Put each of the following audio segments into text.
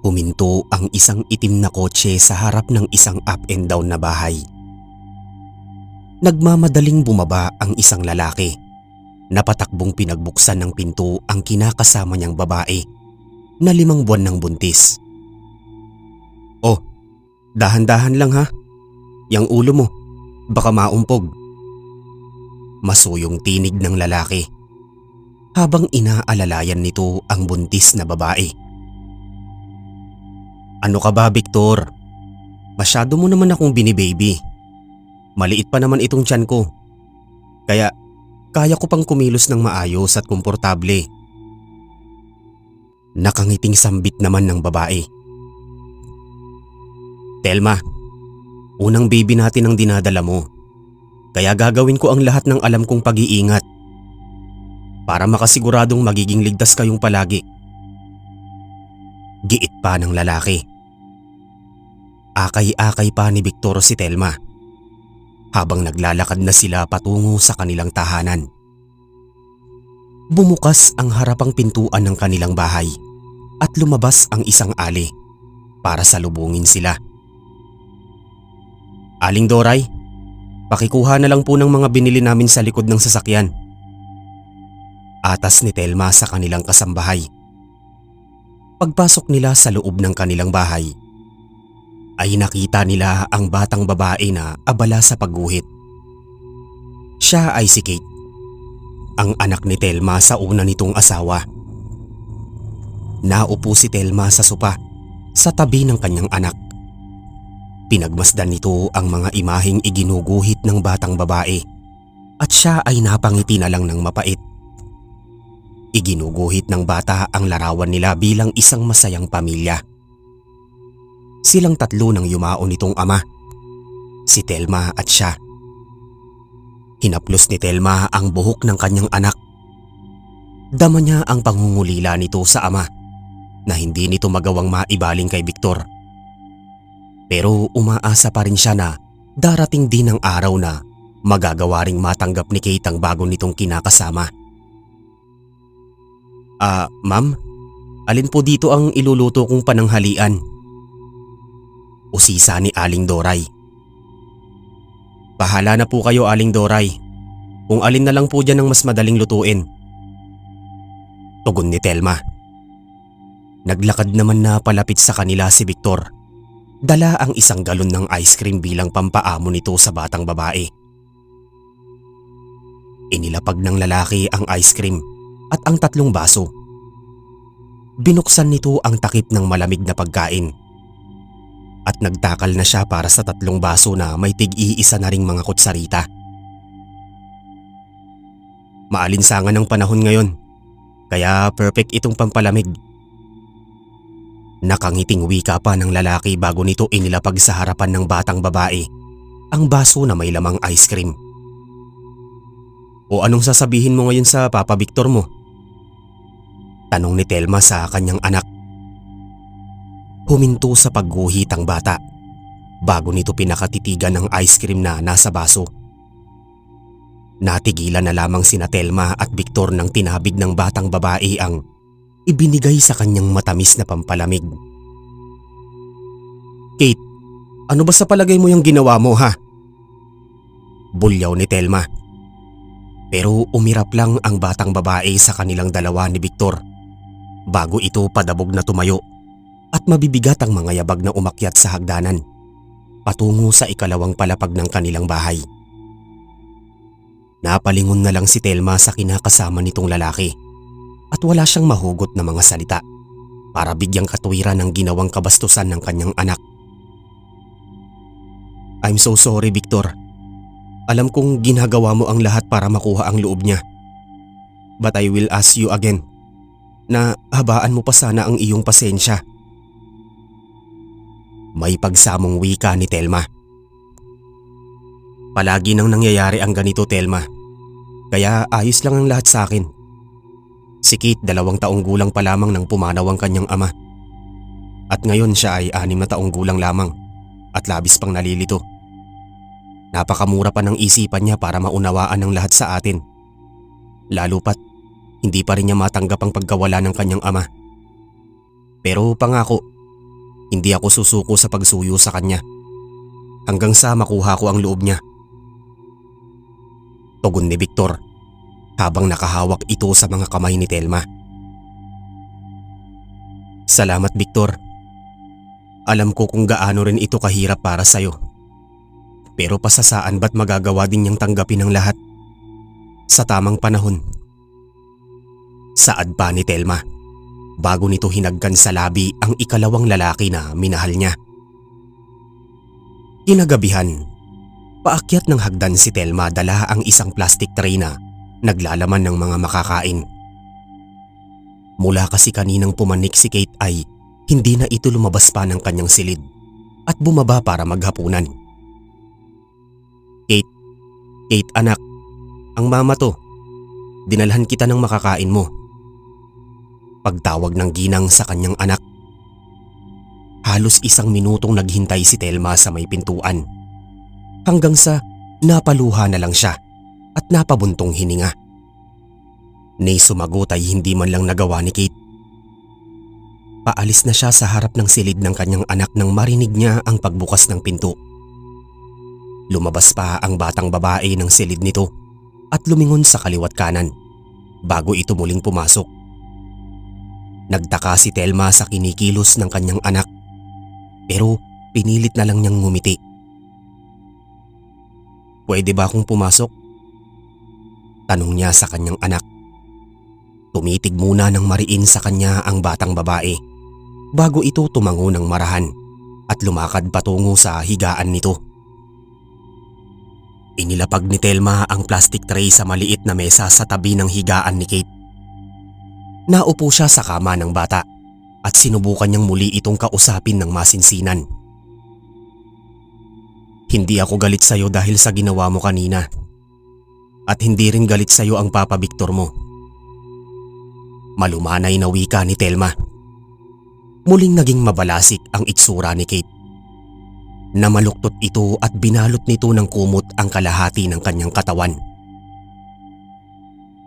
Huminto ang isang itim na kotse sa harap ng isang up and down na bahay. Nagmamadaling bumaba ang isang lalaki. Napatakbong pinagbuksan ng pinto ang kinakasama niyang babae na 5 buwan ng buntis. "Oh, dahan-dahan lang ha. Yang ulo mo, baka maumpog." Masuyong tinig ng lalaki habang inaalalayan nito ang buntis na babae. "Ano ka ba, Victor? Masyado mo naman akong binibaby. Maliit pa naman itong tiyan ko. Kaya kaya ko pang kumilos ng maayos at komportable." Nakangiting sambit naman ng babae. "Telma, unang baby natin ang dinadala mo. Kaya gagawin ko ang lahat ng alam kong pag-iingat para makasiguradong magiging ligtas kayong palagi." Giit pa ng lalaki. Akay-akay pa ni Victor si Telma habang naglalakad na sila patungo sa kanilang tahanan. Bumukas ang harapang pintuan ng kanilang bahay at lumabas ang isang ali para salubungin sila. "Aling Doray, pakikuha na lang po ng mga binili namin sa likod ng sasakyan." Atas ni Telma sa kanilang kasambahay. Pagpasok nila sa loob ng kanilang bahay, ay nakita nila ang batang babae na abala sa pagguhit. Siya ay si Kate, ang anak ni Telma sa una nitong asawa. Naupo si Telma sa sopa sa tabi ng kanyang anak. Pinagmasdan nito ang mga imaheng iginuguhit ng batang babae at siya ay napangiti na lang ng mapait. Iginuguhit ng bata ang larawan nila bilang isang masayang pamilya. Silang tatlo nang yumaon nitong ama, si Telma at siya. Hinaplos ni Telma ang buhok ng kanyang anak. Dama niya ang pangungulila nito sa ama na hindi nito magawang maibaling kay Victor. Pero umaasa pa rin siya na darating din ang araw na magagawa ring matanggap ni Kate ang bago nitong kinakasama. Ma'am, alin po dito ang iluluto kong pananghalian?" Usisa ni Aling Doray. "Bahala na po kayo, Aling Doray. Kung alin na lang po dyan ang mas madaling lutuin." Tugon ni Telma. Naglakad naman na palapit sa kanila si Victor. Dala ang isang galon ng ice cream bilang pampaamo nito sa batang babae. Inilapag ng lalaki ang ice cream at ang 3 baso. Binuksan nito ang takip ng malamig na pagkain at nagtakal na siya para sa 3 baso na may tig-iisa na ring mga kutsarita. Maalinsangan ang panahon ngayon, kaya perfect itong pampalamig. Nakangiting wika pa ng lalaki bago nito inilapag sa harapan ng batang babae ang baso na may lamang ice cream. "O anong sasabihin mo ngayon sa Papa Victor mo?" tanong ni Telma sa kanyang anak. Huminto sa pagguhit ang bata bago nito pinakatitigan ng ice cream na nasa baso. Natigilan na lamang sina Telma at Victor nang tinabig ng batang babae ang ibinigay sa kanyang matamis na pampalamig. "Kate, ano ba sa palagay mo yung ginawa mo, ha?" Bulyaw ni Telma. Pero umirap lang ang batang babae sa kanilang dalawa ni Victor bago ito padabog na tumayo at mabibigat ang mga yabag na umakyat sa hagdanan patungo sa ikalawang palapag ng kanilang bahay. Napalingon na lang si Telma sa kinakasama nitong lalaki at wala siyang mahugot na mga salita para bigyang katuwiran ng ginawang kabastusan ng kanyang anak. "I'm so sorry, Victor. Alam kong ginagawa mo ang lahat para makuha ang loob niya. But I will ask you again na habaan mo pa sana ang iyong pasensya." May pagsamong wika ni Telma. "Palagi nang nangyayari ang ganito, Telma. Kaya ayos lang ang lahat sa akin. Si Kate 2 taong gulang pa lamang nang pumanaw ang kanyang ama. At ngayon siya ay 6 na taong gulang lamang at labis pang nalilito. Napakamura pa ng isipan niya para maunawaan ng lahat sa atin. Lalo pat hindi pa rin niya matanggap ang pagkawala ng kanyang ama. Pero pangako, hindi ako susuko sa pagsuyo sa kanya hanggang sa makuha ko ang loob niya. Tugon ni Victor habang nakahawak ito sa mga kamay ni Telma. Salamat, Victor. Alam ko kung gaano rin ito kahirap para sa'yo. Pero pasasaan ba't magagawa din niyang tanggapin ang lahat sa tamang panahon? Saad pa ni Telma bago nito hinagkan sa labi ang ikalawang lalaki na minahal niya. Kinagabihan, paakyat ng hagdan si Telma dala ang isang plastic tray na naglalaman ng mga makakain. Mula kasi kaninang pumanik si Kate ay hindi na ito lumabas pa ng kanyang silid at bumaba para maghapunan. Kate anak, ang mama to. Dinalhan kita ng makakain mo. Pagtawag ng ginang sa kanyang anak. Halos 1 minutong naghintay si Telma sa may pintuan. Hanggang sa napaluha na lang siya at napabuntong hininga. Ni sumagot ay hindi man lang nagawa ni Kate. Paalis na siya sa harap ng silid ng kanyang anak nang marinig niya ang pagbukas ng pinto. Lumabas pa ang batang babae ng silid nito at lumingon sa kaliwat kanan bago ito muling pumasok. Nagtaka si Telma sa kinikilos ng kanyang anak pero pinilit na lang niyang ngumiti. Pwede ba akong pumasok? Tanong niya sa kanyang anak. Tumitig muna ng mariin sa kanya ang batang babae bago ito tumango ng marahan at lumakad patungo sa higaan nito. Inilapag ni Telma ang plastic tray sa maliit na mesa sa tabi ng higaan ni Kate. Naupo siya sa kama ng bata at sinubukan niyang muli itong kausapin ng masinsinan. Hindi ako galit sa'yo dahil sa ginawa mo kanina. At hindi rin galit sa'yo ang Papa Victor mo. Malumanay na wika ni Telma. Muling naging mabalasik ang itsura ni Kate. Namaluktot ito at binalot nito ng kumot ang kalahati ng kanyang katawan.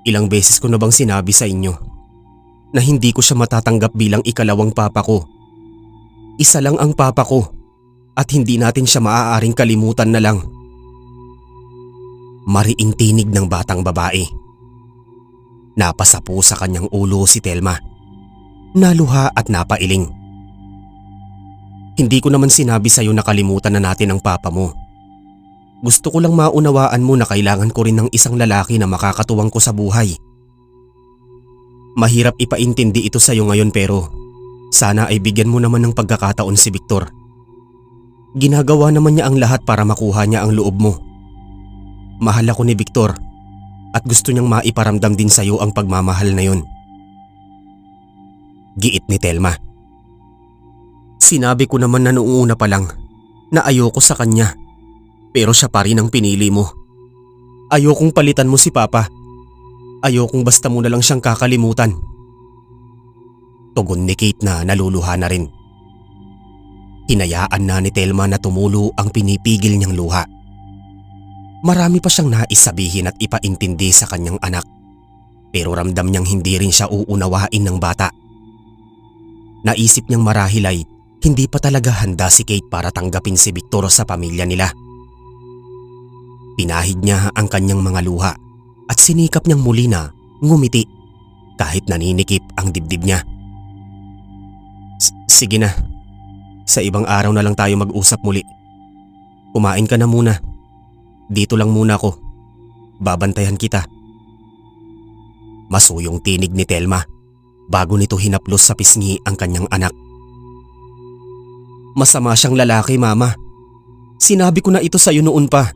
Ilang beses ko na bang sinabi sa inyo na hindi ko siya matatanggap bilang ikalawang papa ko? Isa lang ang papa ko at hindi natin siya maaaring kalimutan na lang. Mariing tinig ng batang babae. Napasapo sa kanyang ulo si Telma. Naluha at napailing. Hindi ko naman sinabi sa'yo na kalimutan na natin ang papa mo. Gusto ko lang maunawaan mo na kailangan ko rin ng isang lalaki na makakatuwang ko sa buhay. Mahirap ipaintindi ito sa'yo ngayon pero sana ay bigyan mo naman ng pagkakataon si Victor. Ginagawa naman niya ang lahat para makuha niya ang loob mo. Mahal ako ni Victor at gusto niyang maiparamdam din sa'yo ang pagmamahal na yun. Giit ni Telma. Sinabi ko naman na noong una pa lang na ayoko sa kanya pero siya pa rin ang pinili mo. Ayokong palitan mo si Papa. Ayokong basta mo na lang siyang kakalimutan. Tugon ni Kate na naluluha na rin. Hinayaan na ni Telma na tumulo ang pinipigil niyang luha. Marami pa siyang nais sabihin at ipaintindi sa kanyang anak pero ramdam niyang hindi rin siya uunawain ng bata. Naisip niyang marahil ay hindi pa talaga handa si Kate para tanggapin si Victor sa pamilya nila. Pinahid niya ang kanyang mga luha at sinikap niyang muli na ngumiti kahit naninikip ang dibdib niya. Sige na, sa ibang araw na lang tayo mag-usap muli. Kumain ka na muna. Dito lang muna ako. Babantayan kita. Masuyong tinig ni Telma bago nito hinaplos sa pisngi ang kanyang anak. Masama siyang lalaki, Mama. Sinabi ko na ito sa'yo noon pa.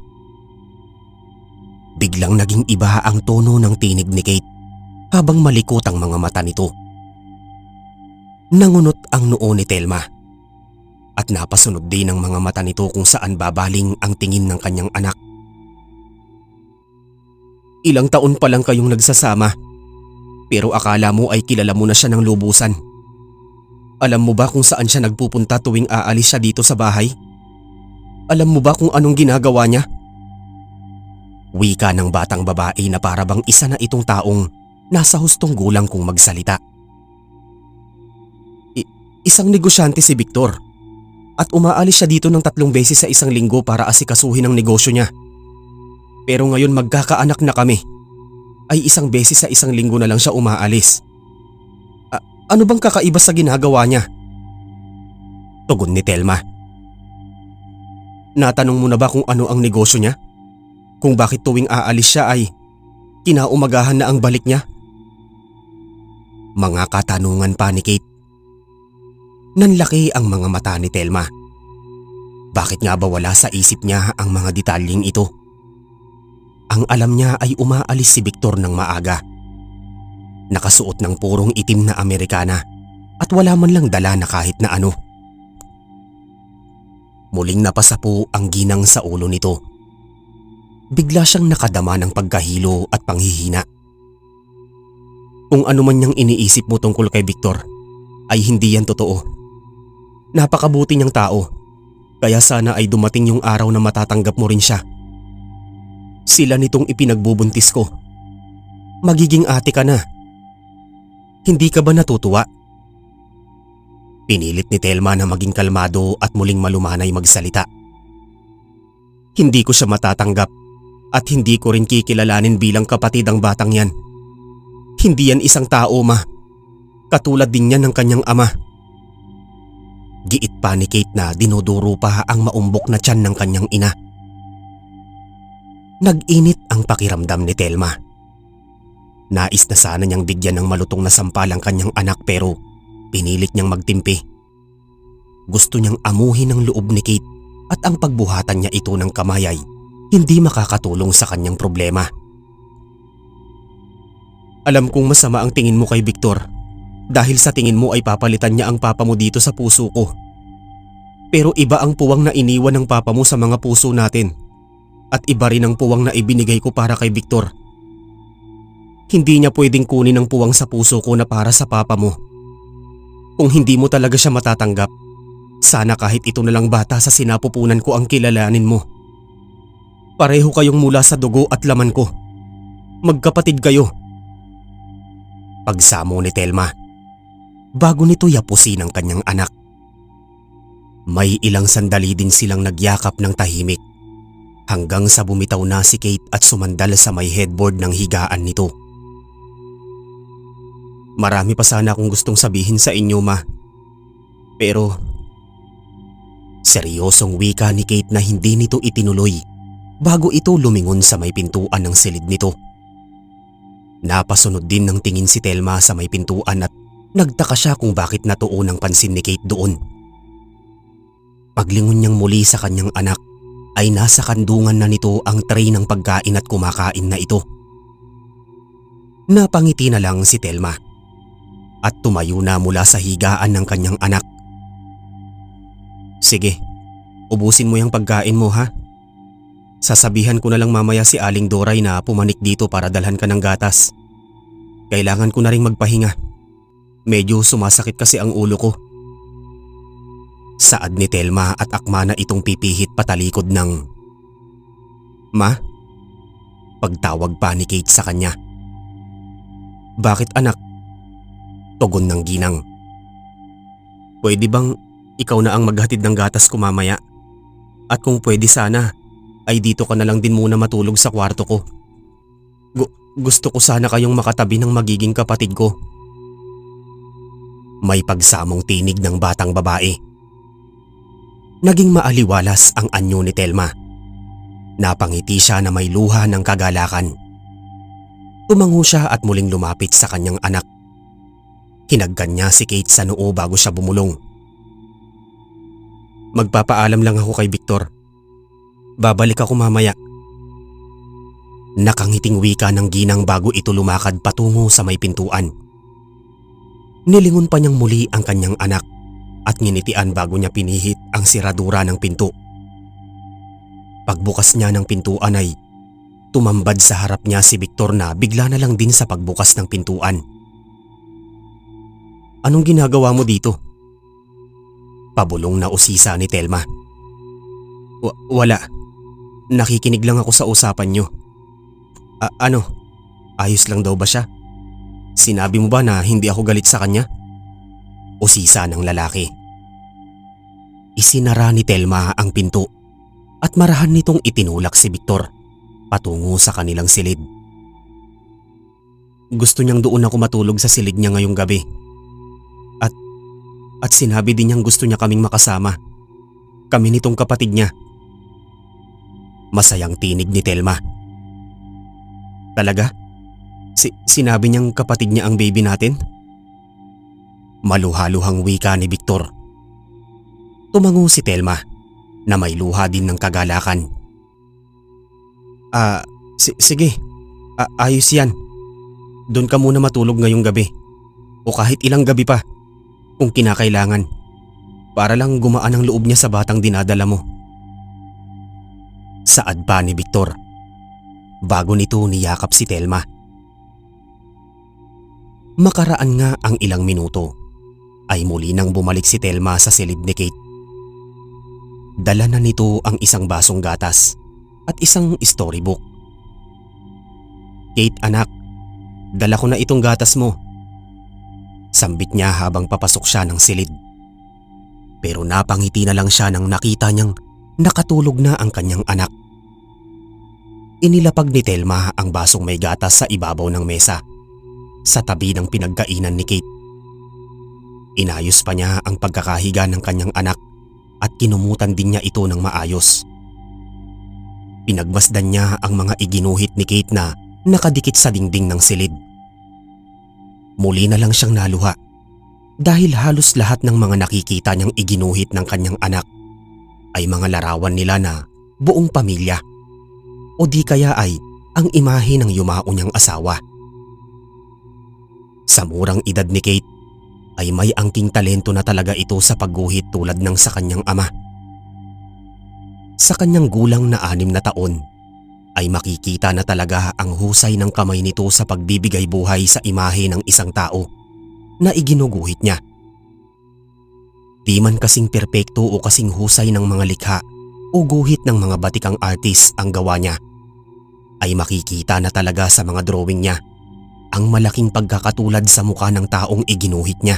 Biglang naging iba ang tono ng tinig ni Kate habang malikot ang mga mata nito. Nangunot ang noo ni Telma at napasunod din ang mga mata nito kung saan babaling ang tingin ng kanyang anak. Ilang taon pa lang kayong nagsasama pero akala mo ay kilala mo na siya ng lubusan. Alam mo ba kung saan siya nagpupunta tuwing aalis siya dito sa bahay? Alam mo ba kung anong ginagawa niya? Wika ng batang babae na para bang isa na itong taong nasa hustong gulang kung magsalita. Isang negosyante si Victor at umaalis siya dito ng 3 beses sa isang linggo para asikasuhin ang negosyo niya. Pero ngayon magkakaanak na kami, ay 1 beses sa 1 linggo na lang siya umaalis. Ano bang kakaiba sa ginagawa niya? Tugon ni Telma. Natanong mo na ba kung ano ang negosyo niya? Kung bakit tuwing aalis siya ay kinaumagahan na ang balik niya? Mga katanungan pa ni Kate. Nanlaki ang mga mata ni Telma. Bakit nga ba wala sa isip niya ang mga detalyeng ito? Ang alam niya ay umaalis si Victor ng maaga. Nakasuot ng purong itim na Amerikana at wala man lang dala na kahit na ano. Muling napasapo ang ginang sa ulo nito. Bigla siyang nakadama ng pagkahilo at panghihina. Kung ano man niyang iniisip mo tungkol kay Victor ay hindi yan totoo. Napakabuti niyang tao, kaya sana ay dumating yung araw na matatanggap mo rin siya. Sila nitong ipinagbubuntis ko. Magiging ate ka na. Hindi ka ba natutuwa? Pinilit ni Telma na maging kalmado at muling malumanay magsalita. Hindi ko siya matatanggap at hindi ko rin kikilalanin bilang kapatid ang batang yan. Hindi yan isang tao, ma. Katulad din yan ng kanyang ama. Giit pa ni Kate na dinuduro pa ang maumbok na tiyan ng kanyang ina. Nag-init ang pakiramdam ni Telma. Nais na sana niyang bigyan ng malutong na sampal ang kanyang anak pero pinilit niyang magtimpi. Gusto niyang amuhin ang loob ni Kate at ang pagbuhatan niya ito ng kamay ay hindi makakatulong sa kanyang problema. Alam kong masama ang tingin mo kay Victor dahil sa tingin mo ay papalitan niya ang papa mo dito sa puso ko. Pero iba ang puwang na iniwan ng papa mo sa mga puso natin at iba rin ang puwang na ibinigay ko para kay Victor. Hindi niya pwedeng kunin ang puwang sa puso ko na para sa papa mo. Kung hindi mo talaga siya matatanggap, sana kahit ito na lang bata sa sinapupunan ko ang kilalanin mo. Pareho kayong mula sa dugo at laman ko. Magkapatid kayo. Pagsamo ni Telma, bago nito yapusin ang kanyang anak. May ilang sandali din silang nagyakap ng tahimik hanggang sa bumitaw na si Kate at sumandal sa may headboard ng higaan nito. Marami pa sana akong gustong sabihin sa inyo, ma. Pero seryosong wika ni Kate na hindi nito itinuloy bago ito lumingon sa may pintuan ng silid nito. Napasunod din ng tingin si Telma sa may pintuan at nagtaka siya kung bakit natuon ang pansin ni Kate doon. Paglingon niyang muli sa kanyang anak ay nasa kandungan na nito ang tray ng pagkain at kumakain na ito. Napangiti na lang si Telma at tumayo na mula sa higaan ng kanyang anak. Sige, ubusin mo yung pagkain mo, ha? Sasabihan ko na lang mamaya si Aling Doray na pumanik dito para dalhan ka ng gatas. Kailangan ko na ring magpahinga. Medyo sumasakit kasi ang ulo ko. Saad ni Telma at akma na itong pipihit patalikod ng Ma? Pagtawag pa ni Kate sa kanya. Bakit, anak? Tugon ng ginang. Pwede bang ikaw na ang maghatid ng gatas ko mamaya? At kung pwede sana ay dito ka na lang din muna matulog sa kwarto ko. Gusto ko sana kayong makatabi ng magiging kapatid ko. May pagsamong tinig ng batang babae. Naging maaliwalas ang anyo ni Telma. Napangiti siya na may luha ng kagalakan. Tumango siya at muling lumapit sa kanyang anak. Hinagkan niya si Kate sa noo bago siya bumulong. Magpapaalam lang ako kay Victor. Babalik ako mamaya. Nakangiting wika ng ginang bago ito lumakad patungo sa may pintuan. Nilingon pa niyang muli ang kanyang anak at nginitian bago niya pinihit ang siradura ng pinto. Pagbukas niya ng pintuan ay tumambad sa harap niya si Victor na bigla na lang din sa pagbukas ng pintuan. Anong ginagawa mo dito? Pabulong na usisa ni Telma. Wala. Nakikinig lang ako sa usapan niyo. Ano? Ayos lang daw ba siya? Sinabi mo ba na hindi ako galit sa kanya? Usisa ng lalaki. Isinara ni Telma ang pinto at marahan nitong itinulak si Victor patungo sa kanilang silid. Gusto niyang doon ako matulog sa silid niya ngayong gabi. At sinabi din niyang gusto niya kaming makasama. Kami nitong kapatid niya. Masayang tinig ni Telma. Talaga? Sinabi niyang kapatid niya ang baby natin? Maluhaluhang wika ni Victor. Tumango si Telma na may luha din ng kagalakan. Sige. Ayos yan. Doon ka muna matulog ngayong gabi. O kahit ilang gabi pa. Kung kinakailangan. Para lang gumaan ang loob niya sa batang dinadala mo. Saad pa ni Victor. Bago nito niyakap si Telma. Makaraan nga ang ilang minuto ay muli nang bumalik si Telma sa silid ni Kate. Dala na nito ang isang basong gatas at isang storybook. Kate anak, dala ko na itong gatas mo. Sambit niya habang papasok siya ng silid. Pero napangiti na lang siya nang nakita niyang nakatulog na ang kanyang anak. Inilapag ni Telma ang basong may gatas sa ibabaw ng mesa, sa tabi ng pinagkainan ni Kate. Inayos pa niya ang pagkakahiga ng kanyang anak at kinumutan din niya ito ng maayos. Pinagmasdan niya ang mga iginuhit ni Kate na nakadikit sa dingding ng silid. Muli na lang siyang naluha dahil halos lahat ng mga nakikita niyang iginuhit ng kanyang anak ay mga larawan nila na buong pamilya o di kaya ay ang imahe ng yumao niyang asawa. Sa murang edad ni Kate ay may angking talento na talaga ito sa pagguhit tulad ng sa kanyang ama. Sa kanyang gulang na 6 na taon ay makikita na talaga ang husay ng kamay nito sa pagbibigay buhay sa imahe ng isang tao na iginuguhit niya. Di man kasing perpekto o kasing husay ng mga likha o guhit ng mga batikang artist ang gawa niya, ay makikita na talaga sa mga drawing niya ang malaking pagkakatulad sa mukha ng taong iginuhit niya.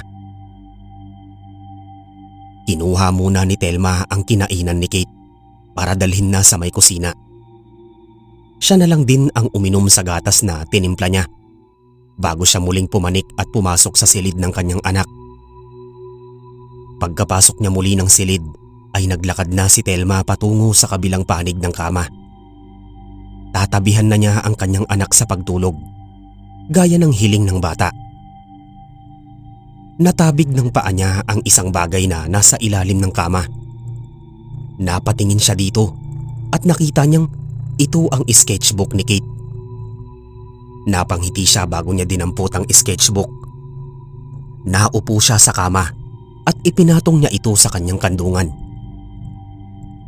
Kinuha muna ni Telma ang kinainan ni Kate para dalhin na sa may kusina. Siya na lang din ang uminom sa gatas na tinimpla niya bago siya muling pumanik at pumasok sa silid ng kanyang anak. Pagkapasok niya muli ng silid ay naglakad na si Telma patungo sa kabilang panig ng kama. Tatabihan na niya ang kanyang anak sa pagtulog, gaya ng hiling ng bata. Natabig ng paa niya ang isang bagay na nasa ilalim ng kama. Napatingin siya dito at nakita niyang ito ang sketchbook ni Kate. Napangiti siya bago niya dinampot ang sketchbook. Naupo siya sa kama at ipinatong niya ito sa kanyang kandungan.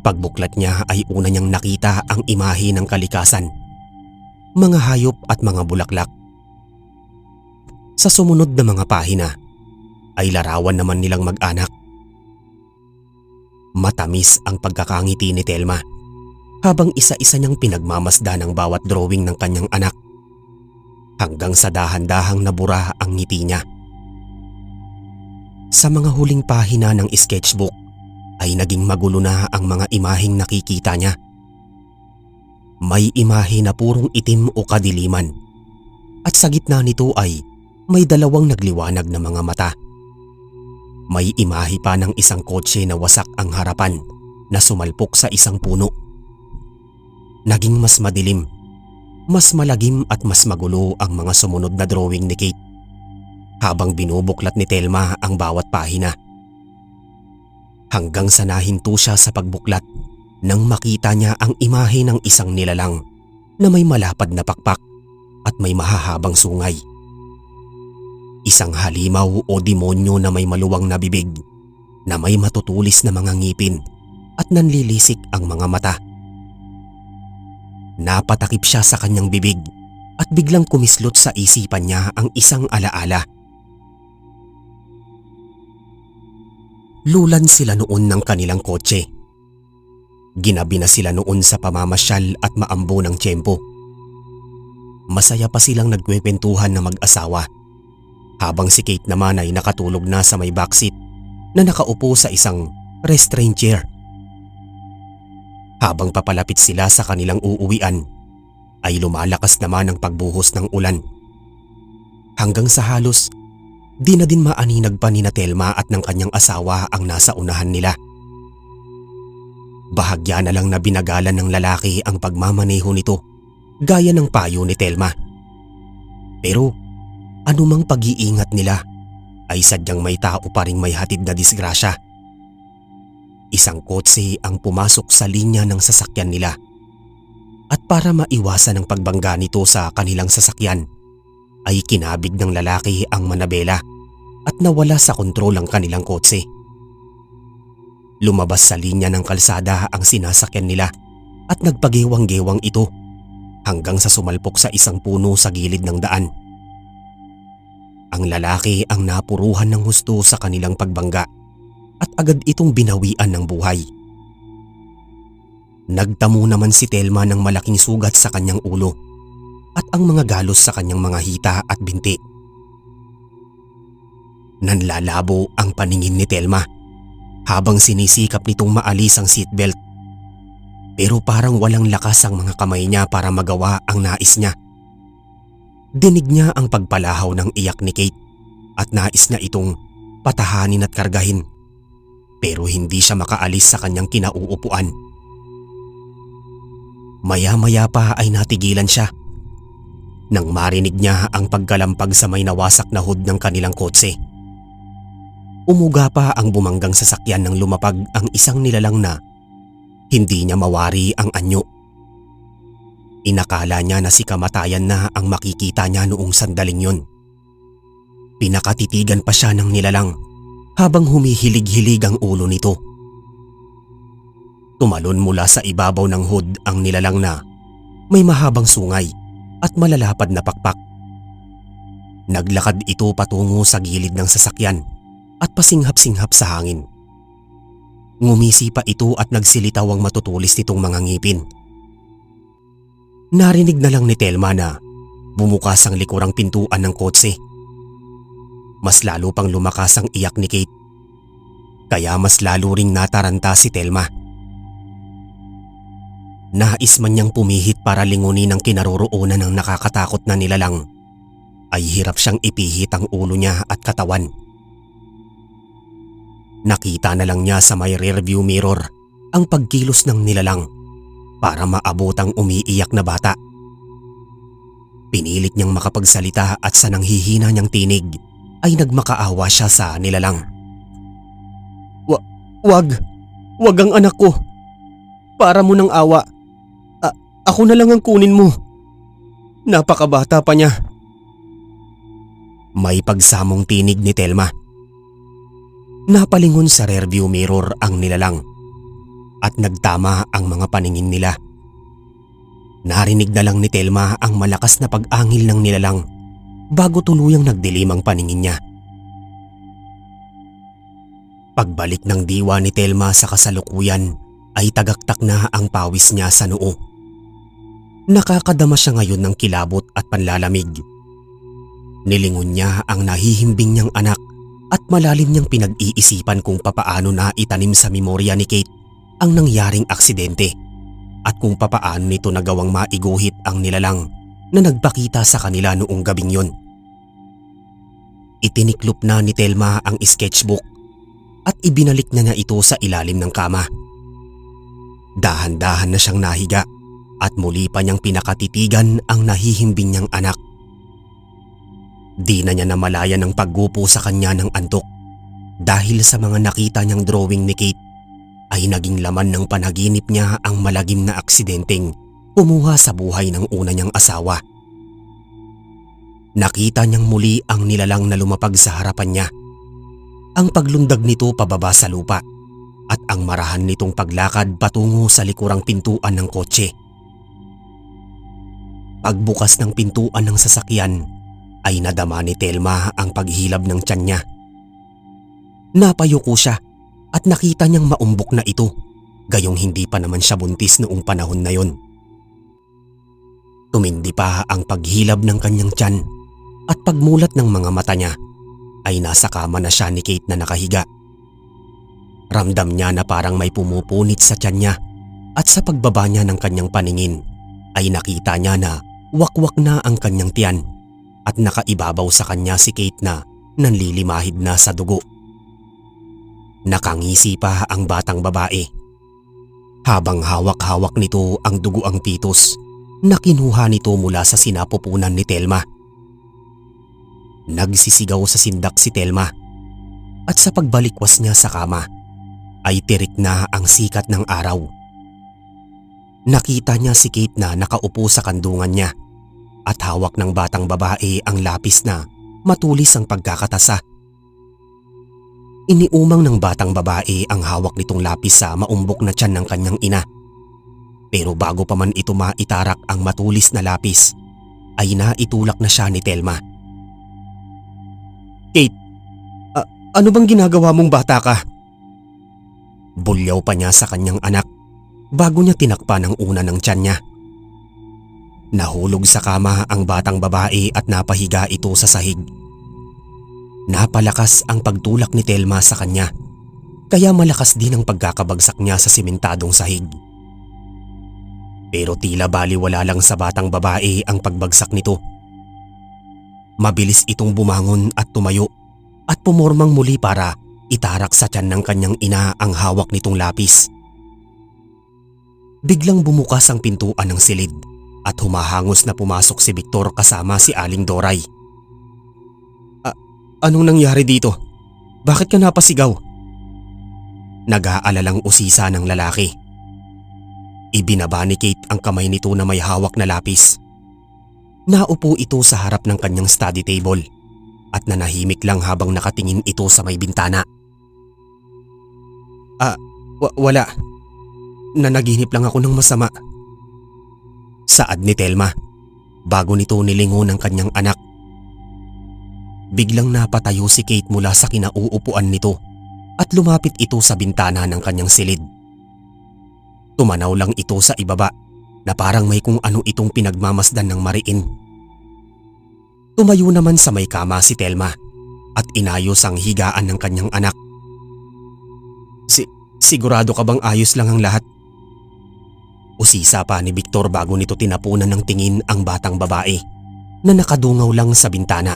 Pagbuklat niya ay una niyang nakita ang imahe ng kalikasan, mga hayop at mga bulaklak. Sa sumunod na mga pahina ay larawan naman nilang mag-anak. Matamis ang pagkakangiti ni Telma habang isa-isa niyang pinagmamasdan ang bawat drawing ng kanyang anak, hanggang sa dahan-dahang nabura ang ngiti niya. Sa mga huling pahina ng sketchbook ay naging magulo na ang mga imaheng nakikita niya. May imahe na purong itim o kadiliman at sa gitna nito ay may dalawang nagliwanag na mga mata. May imahe pa ng isang kotse na wasak ang harapan na sumalpok sa isang puno. Naging mas madilim, mas malagim at mas magulo ang mga sumunod na drawing ni Kate habang binubuklat ni Telma ang bawat pahina. Hanggang sa nahinto siya sa pagbuklat nang makita niya ang imahe ng isang nilalang na may malapad na pakpak at may mahahabang sungay. Isang halimaw o demonyo na may maluwang na bibig, na may matutulis na mga ngipin at nanlilisik ang mga mata. Napatakip siya sa kanyang bibig at biglang kumislot sa isipan niya ang isang alaala. Lulan sila noon ng kanilang kotse. Ginabi na sila noon sa pamamasyal at maambo ng tiyempo. Masaya pa silang nagkwekwentuhan na mag-asawa habang si Kate naman ay nakatulog na sa may backseat na nakaupo sa isang restraint chair. Habang papalapit sila sa kanilang uuwian ay lumalakas naman ang pagbuhos ng ulan. Hanggang sa halos di na din maaninag pa ni Telma at ng kanyang asawa ang nasa unahan nila. Bahagya na lang na binagalan ng lalaki ang pagmamaneho nito gaya ng payo ni Telma. Pero anumang pag-iingat nila ay sadyang may tao pa ring may hatid na disgrasya. Isang kotse ang pumasok sa linya ng sasakyan nila at para maiwasan ang pagbangga nito sa kanilang sasakyan ay kinabig ng lalaki ang manabela at nawala sa kontrol ang kanilang kotse. Lumabas sa linya ng kalsada ang sinasakyan nila at nagpagewang-gewang ito hanggang sa sumalpok sa isang puno sa gilid ng daan. Ang lalaki ang napuruhan ng husto sa kanilang pagbangga at agad itong binawian ng buhay. Nagtamo naman si Telma ng malaking sugat sa kanyang ulo at ang mga galos sa kanyang mga hita at binti. Nanlalabo ang paningin ni Telma habang sinisikap nitong maalis ang seatbelt. Pero parang walang lakas ang mga kamay niya para magawa ang nais niya. Dinig niya ang pagpalahaw ng iyak ni Kate at nais niya itong patahanin at kargahin. Pero hindi siya makaalis sa kanyang kinauupuan. Maya-maya pa ay natigilan siya nang marinig niya ang pagkalampag sa may nawasak na hood ng kanilang kotse. Umuga pa ang bumanggang sasakyan nang lumapag ang isang nilalang na hindi niya mawari ang anyo. Inakala niya na si kamatayan na ang makikita niya noong sandaling yun. Pinakatitigan pa siya ng nilalang habang humihilig-hilig ang ulo nito. Tumalon mula sa ibabaw ng hood ang nilalang na may mahabang sungay at malalapad na pakpak. Naglakad ito patungo sa gilid ng sasakyan at pasinghap-singhap sa hangin. Ngumisi pa ito at nagsilitaw ang matutulis nitong mga ngipin. Narinig na lang ni Telma na bumukas ang likurang pintuan ng kotse. Mas lalo pang lumakas ang iyak ni Kate. Kaya mas lalo ring nataranta si Telma. Nais man niyang pumihit para lingunin ang kinaroroonan ng nakakatakot na nilalang, ay hirap siyang ipihit ang ulo niya at katawan. Nakita na lang niya sa may rearview mirror ang pagkilos ng nilalang para maabot ang umiiyak na bata. Pinilit niyang makapagsalita at sa nanghihina niyang tinig ay nagmakaawa siya sa nilalang. Wag ang anak ko. Para mo ng awa. Ako na lang ang kunin mo. Napakabata pa niya. May pagsamong tinig ni Telma. Napalingon sa rearview mirror ang nilalang at nagtama ang mga paningin nila. Narinig na lang ni Telma ang malakas na pag-angil ng nilalang bago tuluyang nagdilim ang paningin niya. Pagbalik ng diwa ni Telma sa kasalukuyan ay tagaktak na ang pawis niya sa noo. Nakakadama siya ngayon ng kilabot at panlalamig. Nilingon niya ang nahihimbing niyang anak at malalim niyang pinag-iisipan kung papaano na itanim sa memorya ni Kate ang nangyaring aksidente at kung papaano nito nagawang maiguhit ang nilalang na nagpakita sa kanila noong gabing yon. Itiniklop na ni Telma ang sketchbook at ibinalik na niya ito sa ilalim ng kama. Dahan-dahan na siyang nahiga at muli pa niyang pinakatitigan ang nahihimbing niyang anak. Di na niya namalayan ang paggupo sa kanya ng antok dahil sa mga nakita niyang drawing ni Kate ay naging laman ng panaginip niya ang malagim na aksidenteng kumuha sa buhay ng una niyang asawa. Nakita niyang muli ang nilalang na lumapag sa harapan niya. Ang paglundag nito pababa sa lupa at ang marahan nitong paglakad patungo sa likurang pintuan ng kotse. Pagbukas ng pintuan ng sasakyan ay nadama ni Telma ang paghilab ng tiyan niya. Napayuko siya at nakita niyang maumbok na ito, gayong hindi pa naman siya buntis noong panahon na yon. Tumindi pa ang paghilab ng kanyang tiyan at pagmulat ng mga mata niya ay nasa kama na siya ni Kate na nakahiga. Ramdam niya na parang may pumupunit sa tiyan niya at sa pagbaba niya ng kanyang paningin ay nakita niya na wakwak na ang kanyang tiyan at nakaibabaw sa kanya si Kate na nanlilimahid na sa dugo. Nakangisi pa ang batang babae habang hawak-hawak nito ang duguang pitos na kinuha nito mula sa sinapupunan ni Telma. Nagsisigaw sa sindak si Telma at sa pagbalikwas niya sa kama ay tirik na ang sikat ng araw. Nakita niya si Kate na nakaupo sa kandungan niya at hawak ng batang babae ang lapis na matulis ang pagkakatasa. Iniumang ng batang babae ang hawak nitong lapis sa maumbok na tiyan ng kanyang ina. Pero bago pa man ito maitarak ang matulis na lapis, ay naitulak na siya ni Telma. "Kate, ano bang ginagawa mong bata ka?" Bulyaw pa niya sa kanyang anak bago niya tinakpan ang una ng tiyan niya. Nahulog sa kama ang batang babae at napahiga ito sa sahig. Napalakas ang pagtulak ni Telma sa kanya, kaya malakas din ang pagkakabagsak niya sa simentadong sahig. Pero tila baliwala lang sa batang babae ang pagbagsak nito. Mabilis itong bumangon at tumayo at pumormang muli para itarak sa tiyan ng kanyang ina ang hawak nitong lapis. Biglang bumukas ang pintuan ng silid at humahangos na pumasok si Victor kasama si Aling Doray. "Anong nangyari dito? Bakit ka napasigaw?" Nag-aalalang usisa ng lalaki. Ibinaba ni Kate ang kamay nito na may hawak na lapis. Naupo ito sa harap ng kanyang study table at nanahimik lang habang nakatingin ito sa may bintana. Wala. Nanaginip lang ako ng masama." Saad ni Telma bago nito nilingon ng kanyang anak. Biglang napatayo si Kate mula sa kinauupuan nito at lumapit ito sa bintana ng kanyang silid. Tumanaw lang ito sa ibaba na parang may kung ano itong pinagmamasdan ng mariin. Tumayo naman sa may kama si Telma at inayos ang higaan ng kanyang anak. Sigurado ka bang ayos lang ang lahat?" Usisa pa ni Victor bago nito tinapunan ng tingin ang batang babae na nakadungaw lang sa bintana.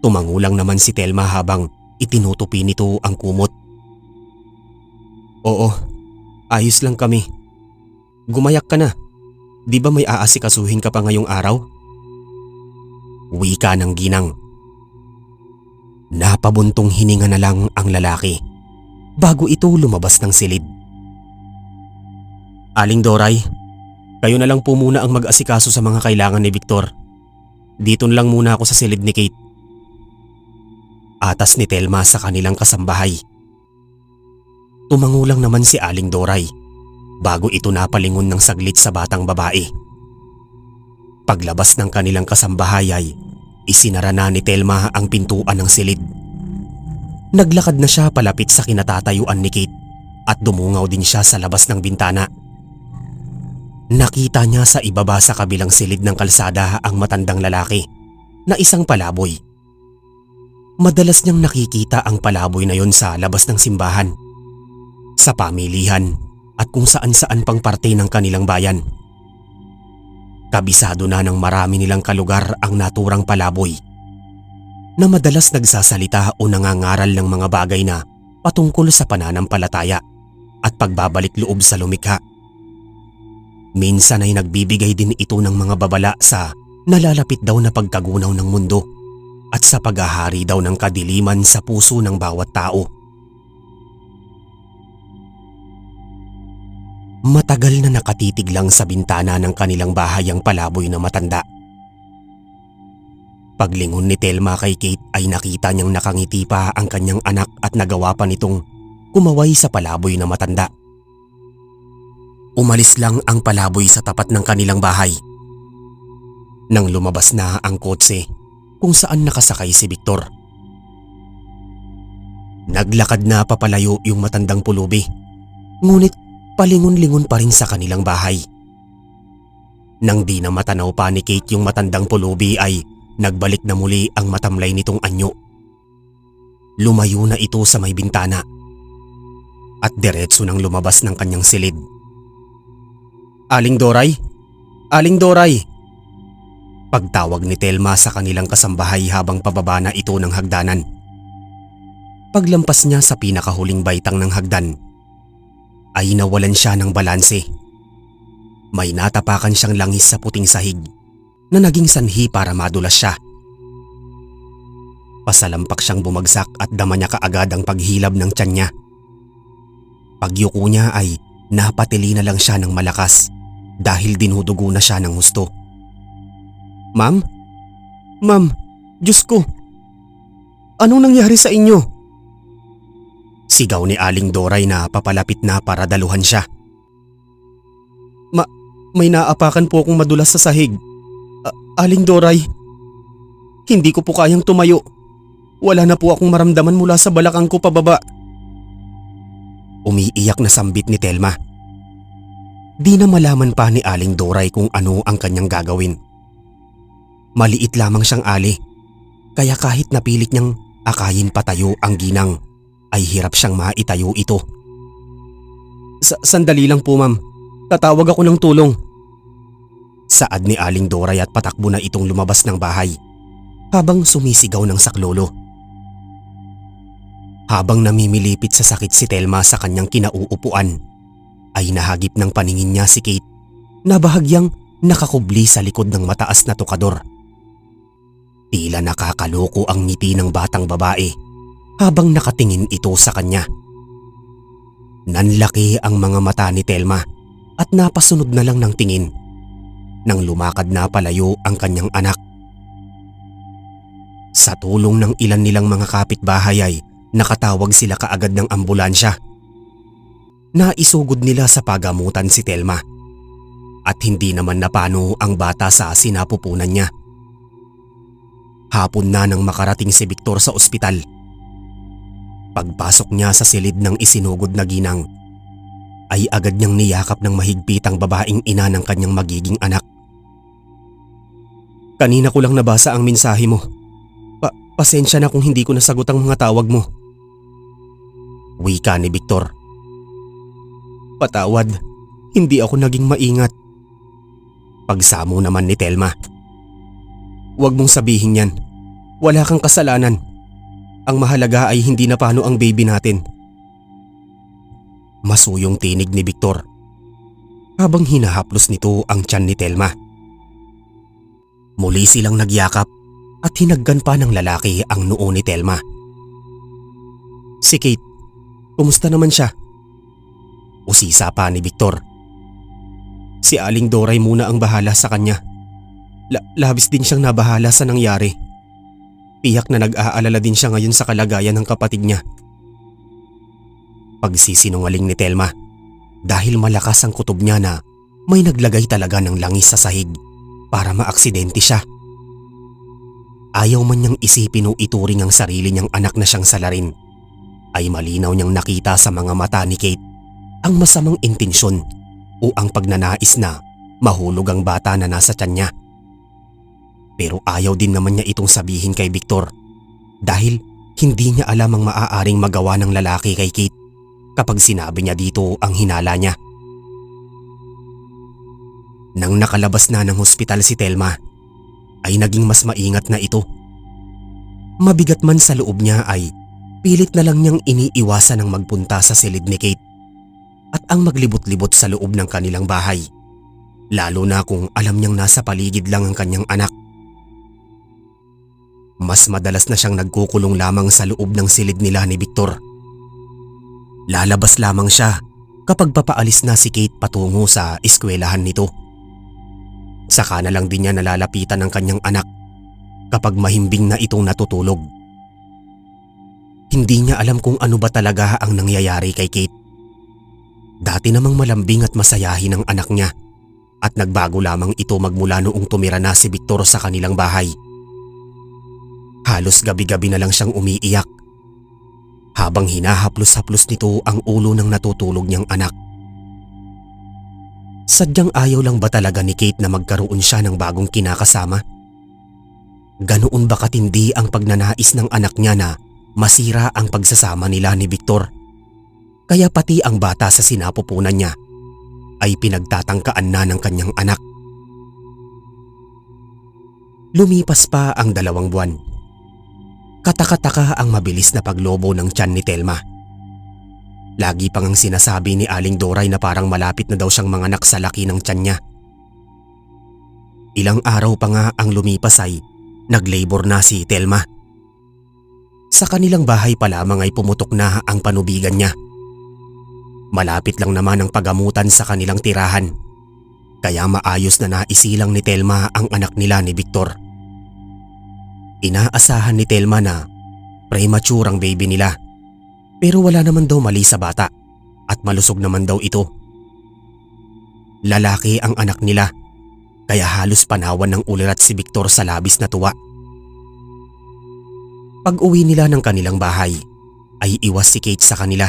Tumangulang naman si Telma habang itinutupi nito ang kumot. "Oo, ayos lang kami. Gumayak ka na. Di ba may aasikasuhin ka pa ngayong araw?" Wika ng ginang. Napabuntong hininga na lang ang lalaki bago ito lumabas ng silid. "Aling Doray, kayo na lang po muna ang mag-asikaso sa mga kailangan ni Victor. Dito lang muna ako sa silid ni Kate." Atas ni Telma sa kanilang kasambahay. Tumangulang naman si Aling Doray bago ito napalingon ng saglit sa batang babae. Paglabas ng kanilang kasambahay ay isinara na ni Telma ang pintuan ng silid. Naglakad na siya palapit sa kinatatayuan ni Kate at dumungaw din siya sa labas ng bintana. Nakita niya sa ibaba sa kabilang silid ng kalsada ang matandang lalaki na isang palaboy. Madalas niyang nakikita ang palaboy na yon sa labas ng simbahan, sa pamilihan at kung saan-saan pang parte ng kanilang bayan. Kabisado na ng marami nilang kalugar ang naturang palaboy na madalas nagsasalita o nangangaral ng mga bagay na patungkol sa pananampalataya at pagbabalik loob sa lumikha. Minsan ay nagbibigay din ito ng mga babala sa nalalapit daw na pagkagunaw ng mundo at sa paghahari daw ng kadiliman sa puso ng bawat tao. Matagal na nakatitig lang sa bintana ng kanilang bahay ang palaboy na matanda. Paglingon ni Telma kay Kate ay nakita niyang nakangiti pa ang kanyang anak at nagawa pa nitong kumaway sa palaboy na matanda. Umalis lang ang palaboy sa tapat ng kanilang bahay. Nang lumabas na ang kotse kung saan nakasakay si Victor. Naglakad na papalayo yung matandang pulubi, ngunit palingon-lingon pa rin sa kanilang bahay. Nang di na matanaw pa ni Kate yung matandang pulubi ay nagbalik na muli ang matamlay nitong anyo. Lumayo na ito sa may bintana at diretso nang lumabas ng kanyang silid. "Aling Doray? Aling Doray!" Pagtawag ni Telma sa kanilang kasambahay habang pababa na ito ng hagdanan. Paglampas niya sa pinakahuling baitang ng hagdan ay nawalan siya ng balanse. May natapakan siyang langis sa puting sahig na naging sanhi para madulas siya. Pasalampak siyang bumagsak at dama niya kaagad ang paghilab ng tiyan niya. Pagyuko niya ay napatili na lang siya ng malakas dahil dinudugo na siya ng husto. "Ma'am? Ma'am, Diyos ko! Anong nangyari sa inyo?" Sigaw ni Aling Doray na papalapit na para daluhan siya. May naapakan po akong madulas sa sahig. Aling Doray, hindi ko po kayang tumayo. Wala na po akong maramdaman mula sa balakang ko pababa." Umiiyak na sambit ni Telma. Di na malaman pa ni Aling Doray kung ano ang kanyang gagawin. Maliit lamang siyang ali, kaya kahit napilit niyang akayin patayo ang ginang, ay hirap siyang maitayo ito. Sandali lang po, ma'am. Tatawag ako ng tulong." Saad ni Aling Doray at patakbo na itong lumabas ng bahay habang sumisigaw ng saklolo. Habang namimilipit sa sakit si Telma sa kanyang kinauupuan, ay nahagip ng paningin niya si Kate na bahagyang nakakubli sa likod ng mataas na tukador. Tila nakakaloko ang ngiti ng batang babae habang nakatingin ito sa kanya. Nanlaki ang mga mata ni Telma at napasunod na lang ng tingin nang lumakad na palayo ang kanyang anak. Sa tulong ng ilan nilang mga kapitbahay ay nakatawag sila kaagad ng ambulansya. Naisugod nila sa pagamutan si Telma at hindi naman napano ang bata sa sinapupunan niya. Hapon na nang makarating si Victor sa ospital. Pagpasok niya sa silid ng isinugod na ginang, ay agad niyang niyakap ng mahigpit ang babaeng ina ng kanyang magiging anak. "Kanina ko lang nabasa ang mensahe mo. Pasensya na kung hindi ko nasagot ang mga tawag mo." Wika ni Victor. "Patawad, hindi ako naging maingat." Pagsamo naman ni Telma. "Huwag mong sabihin yan. Wala kang kasalanan. Ang mahalaga ay hindi na paano ang baby natin." Masuyong tinig ni Victor habang hinahaplos nito ang tiyan ni Telma. Muli silang nagyakap at hinaggan pa ng lalaki ang noo ni Telma. "Si Kate, kumusta naman siya?" Usisa pa ni Victor. "Si Aling Doray muna ang bahala sa kanya. Labis din siyang nabahala sa nangyari. Tiyak na nag-aalala din siya ngayon sa kalagayan ng kapatid niya." Pagsisinungaling ni Telma dahil malakas ang kutob niya na may naglagay talaga ng langis sa sahig para maaksidente siya. Ayaw man niyang isipin o ituring ang sarili niyang anak na siyang salarin, ay malinaw niyang nakita sa mga mata ni Kate ang masamang intensyon o ang pagnanais na mahulog ang bata na nasa tiyan niya. Pero ayaw din naman niya itong sabihin kay Victor dahil hindi niya alam ang maaaring magawa ng lalaki kay Kate kapag sinabi niya dito ang hinala niya. Nang nakalabas na ng hospital si Telma, ay naging mas maingat na ito. Mabigat man sa loob niya ay pilit na lang niyang iniiwasan ang magpunta sa silid ni Kate at ang maglibot-libot sa loob ng kanilang bahay, lalo na kung alam niyang nasa paligid lang ang kanyang anak. Mas madalas na siyang nagkukulong lamang sa loob ng silid nila ni Victor. Lalabas lamang siya kapag papaalis na si Kate patungo sa eskwelahan nito. Saka na lang din niya nalalapitan ang kanyang anak kapag mahimbing na itong natutulog. Hindi niya alam kung ano ba talaga ang nangyayari kay Kate. Dati namang malambing at masayahin ang anak niya at nagbago lamang ito magmula noong tumira na si Victor sa kanilang bahay. Halos gabi-gabi na lang siyang umiiyak habang hinahaplos-haplos nito ang ulo ng natutulog niyang anak. Sadyang ayaw lang ba talaga ni Kate na magkaroon siya ng bagong kinakasama? Ganoon ba katindi ang pagnanais ng anak niya na masira ang pagsasama nila ni Victor? Kaya pati ang bata sa sinapupunan niya ay pinagtatangkaan na ng kanyang anak. Lumipas pa ang 2 buwan. Kataka-taka ang mabilis na paglobo ng tiyan ni Telma. Lagi pang ang sinasabi ni Aling Doray na parang malapit na daw siyang manganak sa laki ng tiyan niya. Ilang araw pa nga ang lumipas ay nag-labor na si Telma. Sa kanilang bahay pa lamang ay pumutok na ang panubigan niya. Malapit lang naman ang pagamutan sa kanilang tirahan, kaya maayos na naisilang ni Telma ang anak nila ni Victor. Inaasahan ni Telma na premature ang baby nila, pero wala naman daw mali sa bata at malusog naman daw ito. Lalaki ang anak nila, kaya halos panawan ng ulirat si Victor sa labis na tuwa. Pag-uwi nila ng kanilang bahay ay iwas si Kate sa kanila.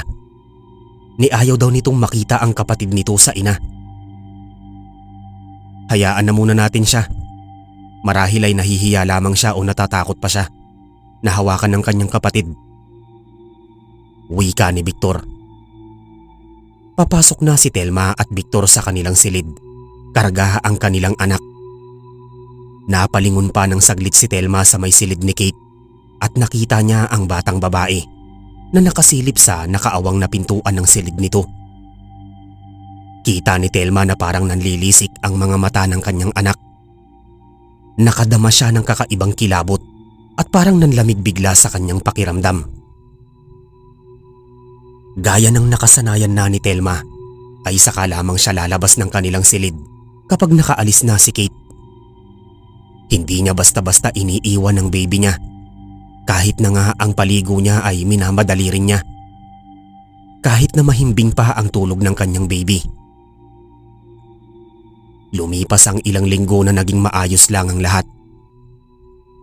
Niayaw daw nitong makita ang kapatid nito sa ina. Hayaan na muna natin siya. Marahil ay nahihiya lamang siya o natatakot pa siya na hawakan ng kanyang kapatid. Wika ni Victor. Papasok na si Telma at Victor sa kanilang silid. Karga ang kanilang anak. Napalingon pa ng saglit si Telma sa may silid ni Kate at nakita niya ang batang babae na nakasilip sa nakaawang na pintuan ng silid nito. Kita ni Telma na parang nanlilisik ang mga mata ng kanyang anak. Nakadama siya ng kakaibang kilabot at parang nanlamig bigla sa kanyang pakiramdam. Gaya ng nakasanayan na ni Telma, ay saka lamang siya lalabas ng kanilang silid kapag nakaalis na si Kate. Hindi niya basta-basta iniiwan ng baby niya. Kahit na nga ang paligo niya ay minamadali rin niya. Kahit na mahimbing pa ang tulog ng kanyang baby. Lumipas ang ilang linggo na naging maayos lang ang lahat.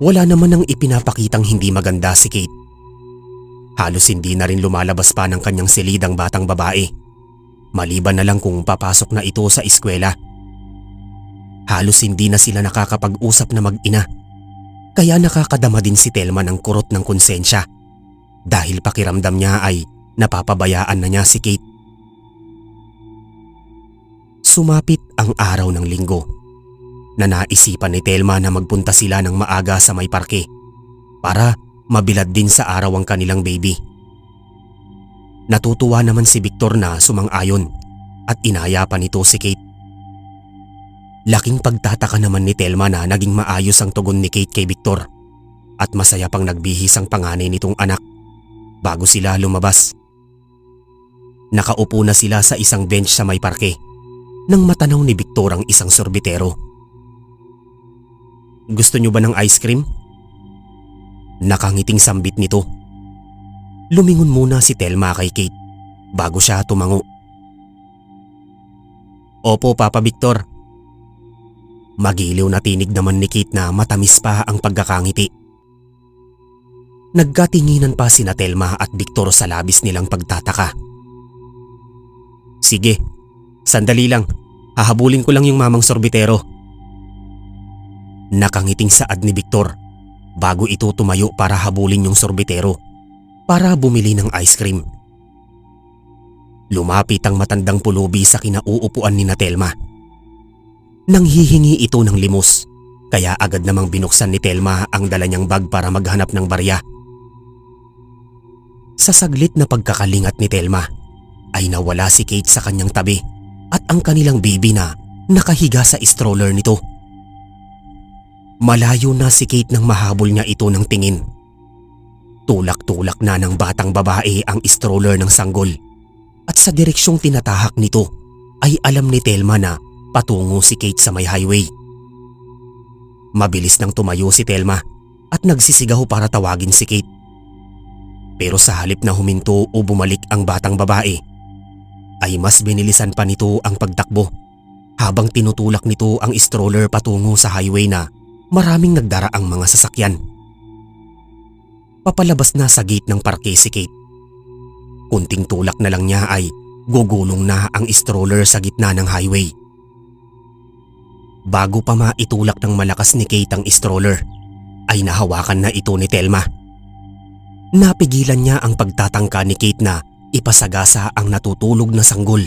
Wala naman ang ipinapakitang hindi maganda si Kate. Halos hindi na rin lumalabas pa ng kanyang silid ang batang babae. Maliban na lang kung papasok na ito sa eskwela. Halos hindi na sila nakakapag-usap na mag-ina. Kaya nakakadama din si Telma ng kurot ng konsensya dahil pakiramdam niya ay napapabayaan na niya si Kate. Sumapit ang araw ng linggo na naisipan ni Telma na magpunta sila ng maaga sa may parke para mabilad din sa araw ang kanilang baby. Natutuwa naman si Victor na sumang-ayon at inaya pa nito si Kate. Laking pagtataka naman ni Telma na naging maayos ang tugon ni Kate kay Victor at masaya pang nagbihis ang panganay nitong anak bago sila lumabas. Nakaupo na sila sa isang bench sa may parke nang matanaw ni Victor ang isang sorbitero. Gusto niyo ba ng ice cream? Nakangiting sambit nito. Lumingon muna si Telma kay Kate bago siya tumango. Opo, Papa Victor. Magiliw na tinig naman ni Kate na matamis pa ang pagkakangiti. Nagkatinginan pa sina Telma at Victor sa labis nilang pagtataka. Sige, sandali lang. Hahabulin ko lang yung mamang sorbitero. Nakangiting saad ni Victor bago ito tumayo para habulin yung sorbitero para bumili ng ice cream. Lumapit ang matandang pulubi sa kinauupuan ni Telma. Nanghihingi ito ng limos, kaya agad namang binuksan ni Telma ang dala niyang bag para maghanap ng barya. Sa saglit na pagkakalingat ni Telma, ay nawala si Kate sa kanyang tabi at ang kanilang baby na nakahiga sa stroller nito. Malayo na si Kate nang mahabol niya ito ng tingin. Tulak-tulak na ng batang babae ang stroller ng sanggol at sa direksyong tinatahak nito ay alam ni Telma na patungo si Kate sa may highway. Mabilis nang tumayo si Telma at nagsisigaw para tawagin si Kate. Pero sa halip na huminto o bumalik ang batang babae, ay mas binilisan pa nito ang pagtakbo habang tinutulak nito ang stroller patungo sa highway na maraming nagdaraang mga sasakyan. Papalabas na sa gate ng parke si Kate. Kunting tulak na lang niya ay gugulong na ang stroller sa gitna ng highway Bago pa maitulak ng malakas ni Kate ang stroller, ay nahawakan na ito ni Telma. Napigilan niya ang pagtatangka ni Kate na ipasagasa ang natutulog na sanggol.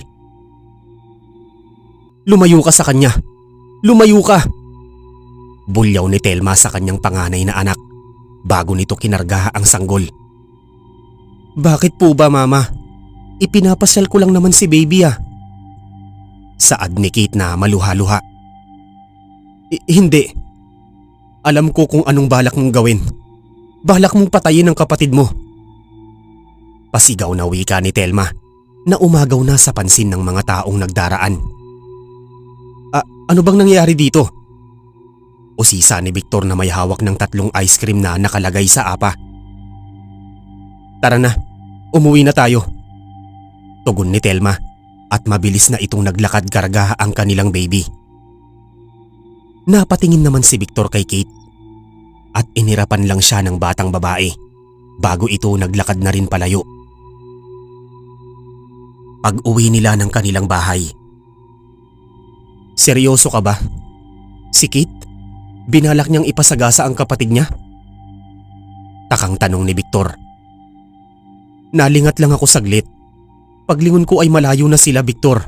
"Lumayo ka sa kanya! Lumayo ka!" Bulyaw ni Telma sa kanyang panganay na anak bago nito kinarga ang sanggol. "Bakit po ba, Mama? Ipinapasyal ko lang naman si baby ah." Saad ni Kate na maluha-luha. Hindi. Alam ko kung anong balak mong gawin. Balak mong patayin ang kapatid mo." Pasigaw na wika ni Telma na umagaw na sa pansin ng mga taong nagdaraan. Ano bang nangyayari dito?" Usisa ni Victor na may hawak ng 3 ice cream na nakalagay sa apa. "Tara na, umuwi na tayo." Tugon ni Telma at mabilis na itong naglakad karga ang kanilang baby. Napatingin naman si Victor kay Kate at inirapan lang siya ng batang babae bago ito naglakad na rin palayo. Pag-uwi nila ng kanilang bahay. "Seryoso ka ba? Si Kate? Binalak niyang ipasagasa ang kapatid niya?" Takang tanong ni Victor. "Nalingat lang ako saglit. Paglingon ko ay malayo na sila, Victor.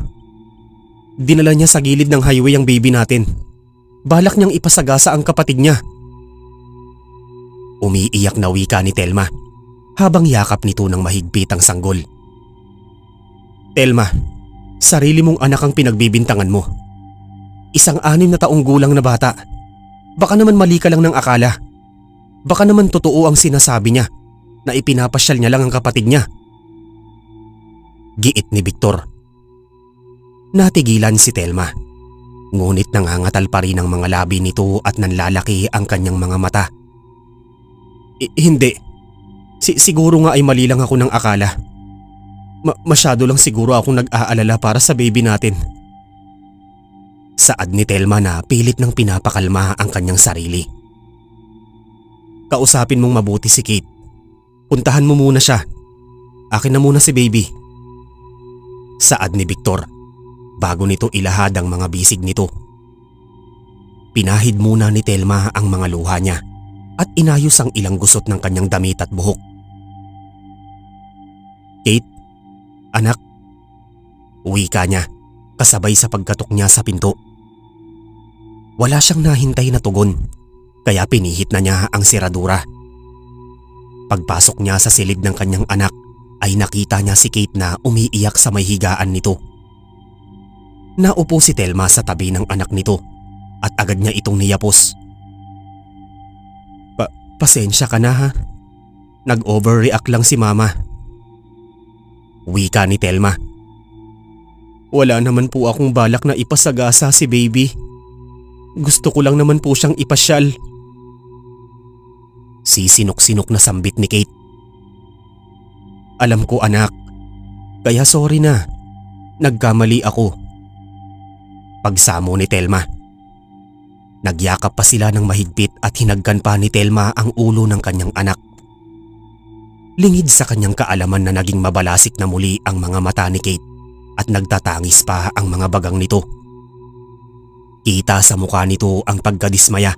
Dinala niya sa gilid ng highway ang baby natin. Balak niyang ipasagasa ang kapatid niya." Umiiyak na wika ni Telma habang yakap nito ng mahigpit ang sanggol. "Telma, sarili mong anak ang pinagbibintangan mo. Isang 6 na taong gulang na bata. Baka naman mali ka lang ng akala. Baka naman totoo ang sinasabi niya na ipinapasyal niya lang ang kapatid niya." Giit ni Victor. Natigilan si Telma. Ngunit nangangatal pa rin ang mga labi nito at nanlalaki ang kanyang mga mata. Hindi. Siguro nga ay mali lang ako ng akala. Masyado lang siguro akong nag-aalala para sa baby natin." Saad ni Telma na pilit ng pinapakalma ang kanyang sarili. "Kausapin mong mabuti si Kate. Puntahan mo muna siya. Akin na muna si baby." Saad ni Victor bago nito ilahad ang mga bisig nito. Pinahid muna ni Telma ang mga luha niya at inayos ang ilang gusot ng kanyang damit at buhok. "Kate, anak," wika niya kasabay sa pagkatok niya sa pinto. Wala siyang nahintay na tugon kaya pinihit na niya ang seradura. Pagpasok niya sa silid ng kanyang anak ay nakita niya si Kate na umiiyak sa may higaan nito. Naupo si Telma sa tabi ng anak nito at agad niya itong niyapos. Pasensya ka na ha. Nag-overreact lang si Mama." Wika ni Telma. "Wala naman po akong balak na ipasagasa si baby. Gusto ko lang naman po siyang ipasyal." Sisinok-sinok na sambit ni Kate. "Alam ko anak, kaya sorry na. Nagkamali ako." Pagsamo ni Telma. Nagyakap pa sila ng mahigpit at hinagkan pa ni Telma ang ulo ng kanyang anak. Lingid sa kanyang kaalaman na naging mabalasik na muli ang mga mata ni Kate at nagtatangis pa ang mga bagang nito. Kita sa mukha nito ang pagkadismaya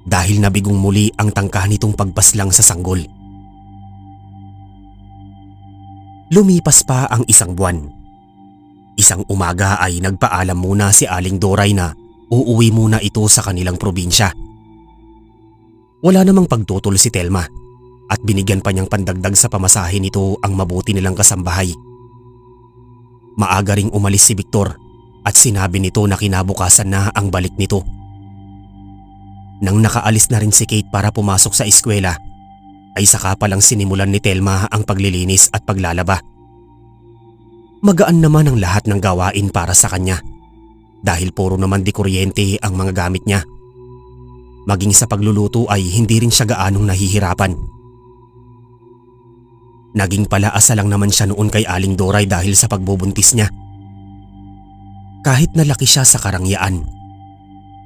dahil nabigong muli ang tangka nitong pagpaslang sa sanggol. Lumipas pa ang 1 buwan. Isang umaga ay nagpaalam muna si Aling Doray na uuwi muna ito sa kanilang probinsya. Wala namang pagtutol si Telma at binigyan pa niyang pandagdag sa pamasahe nito ang mabuti nilang kasambahay. Maaga ring umalis si Victor at sinabi nito na kinabukasan na ang balik nito. Nang nakaalis na rin si Kate para pumasok sa eskwela, ay saka palang sinimulan ni Telma ang paglilinis at paglalaba. Magaan naman ang lahat ng gawain para sa kanya dahil puro naman di kuryente ang mga gamit niya. Maging sa pagluluto ay hindi rin siya gaanong nahihirapan. Naging palaasa lang naman siya noon kay Aling Doray dahil sa pagbubuntis niya. Kahit nalaki siya sa karangyaan,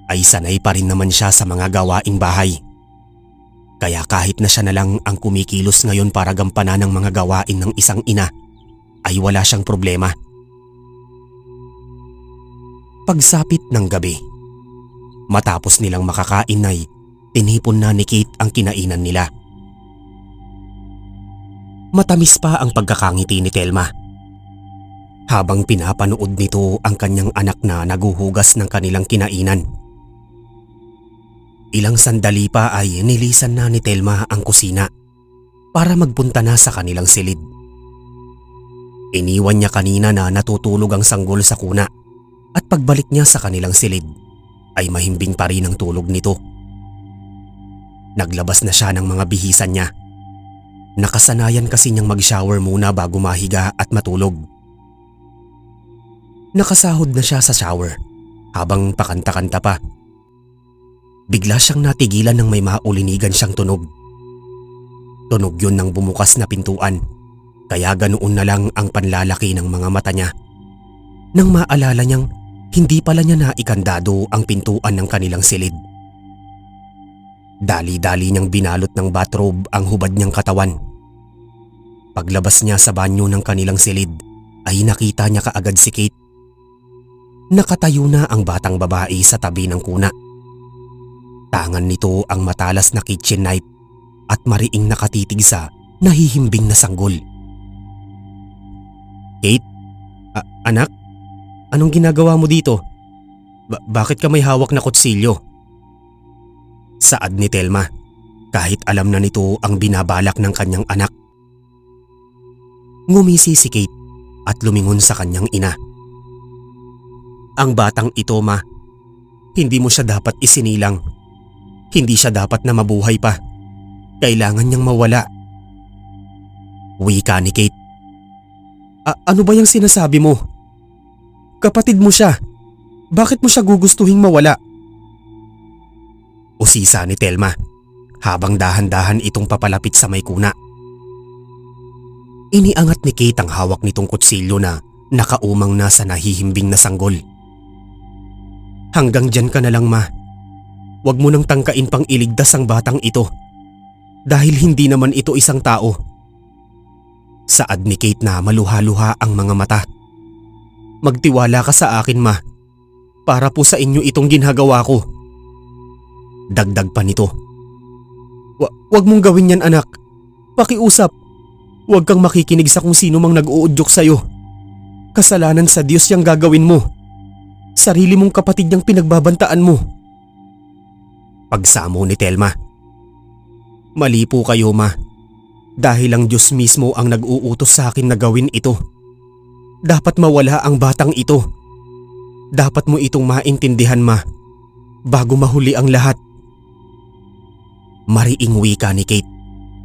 ay sanay pa rin naman siya sa mga gawaing bahay. Kaya kahit na siya na lang ang kumikilos ngayon para gampanan ng mga gawain ng isang ina, ay wala siyang problema. Pagsapit ng gabi, Matapos nilang makakain ay tinipon na ni Kate ang kinainan nila. Matamis pa ang pagkakangiti ni Telma habang pinapanood nito ang kanyang anak na naguhugas ng kanilang kinainan. Ilang sandali pa ay nilisan na ni Telma ang kusina para magpunta na sa kanilang silid. Iniwan niya kanina na natutulog ang sanggol sa kuna at pagbalik niya sa kanilang silid ay mahimbing pa rin ang tulog nito. Naglabas na siya ng mga bihisan niya. Nakasanayan kasi niyang mag-shower muna bago mahiga at matulog. Nakasahod na siya sa shower habang pakanta-kanta pa. Bigla siyang natigilan nang may maulinigan siyang tunog. Tunog yun ng bumukas na pintuan, kaya ganoon na lang ang panlalaki ng mga mata niya. Nang maalala niyang hindi pala niya naikandado ang pintuan ng kanilang silid. Dali-dali niyang binalot ng bathrobe ang hubad niyang katawan. Paglabas niya sa banyo ng kanilang silid ay nakita niya kaagad si Kate. Nakatayo na ang batang babae sa tabi ng kuna. Tangan nito ang matalas na kitchen knife at mariing nakatitig sa nahihimbing na sanggol. Kate? Anak? Anong ginagawa mo dito? Bakit ka may hawak na kutsilyo? Saad ni Telma kahit alam na nito ang binabalak ng kanyang anak. Ngumisi si Kate at lumingon sa kanyang ina. Ang batang ito, ma. Hindi mo siya dapat isinilang. Hindi siya dapat na mabuhay pa. Kailangan niyang mawala. Wika ni Kate. Ano ba yung sinasabi mo? Kapatid mo siya. Bakit mo siya gugustuhing mawala? Usisa ni Telma habang dahan-dahan itong papalapit sa may kuna. Iniangat ni Kate ang hawak nitong kutsilyo na nakaumang na sa nahihimbing na sanggol. Hanggang dyan ka na lang, ma. Huwag mo nang tangkain pang iligtas ang batang ito dahil hindi naman ito isang tao. Saad ni Kate na maluha-luha ang mga mata. Magtiwala ka sa akin, ma. Para po sa inyo itong ginagawa ko. Dagdag pa nito. Huwag mong gawin yan, anak. Pakiusap. Huwag kang makikinig sa kung sino mang nag-uudyok sa'yo. Kasalanan sa Diyos yang gagawin mo. Sarili mong kapatid yang pinagbabantaan mo. Pagsamo ni Telma. Mali po kayo, ma. Dahil ang Diyos mismo ang nag-uutos sa akin na gawin ito. Dapat mawala ang batang ito. Dapat mo itong maintindihan, ma, bago mahuli ang lahat. Mariing wika ni Kate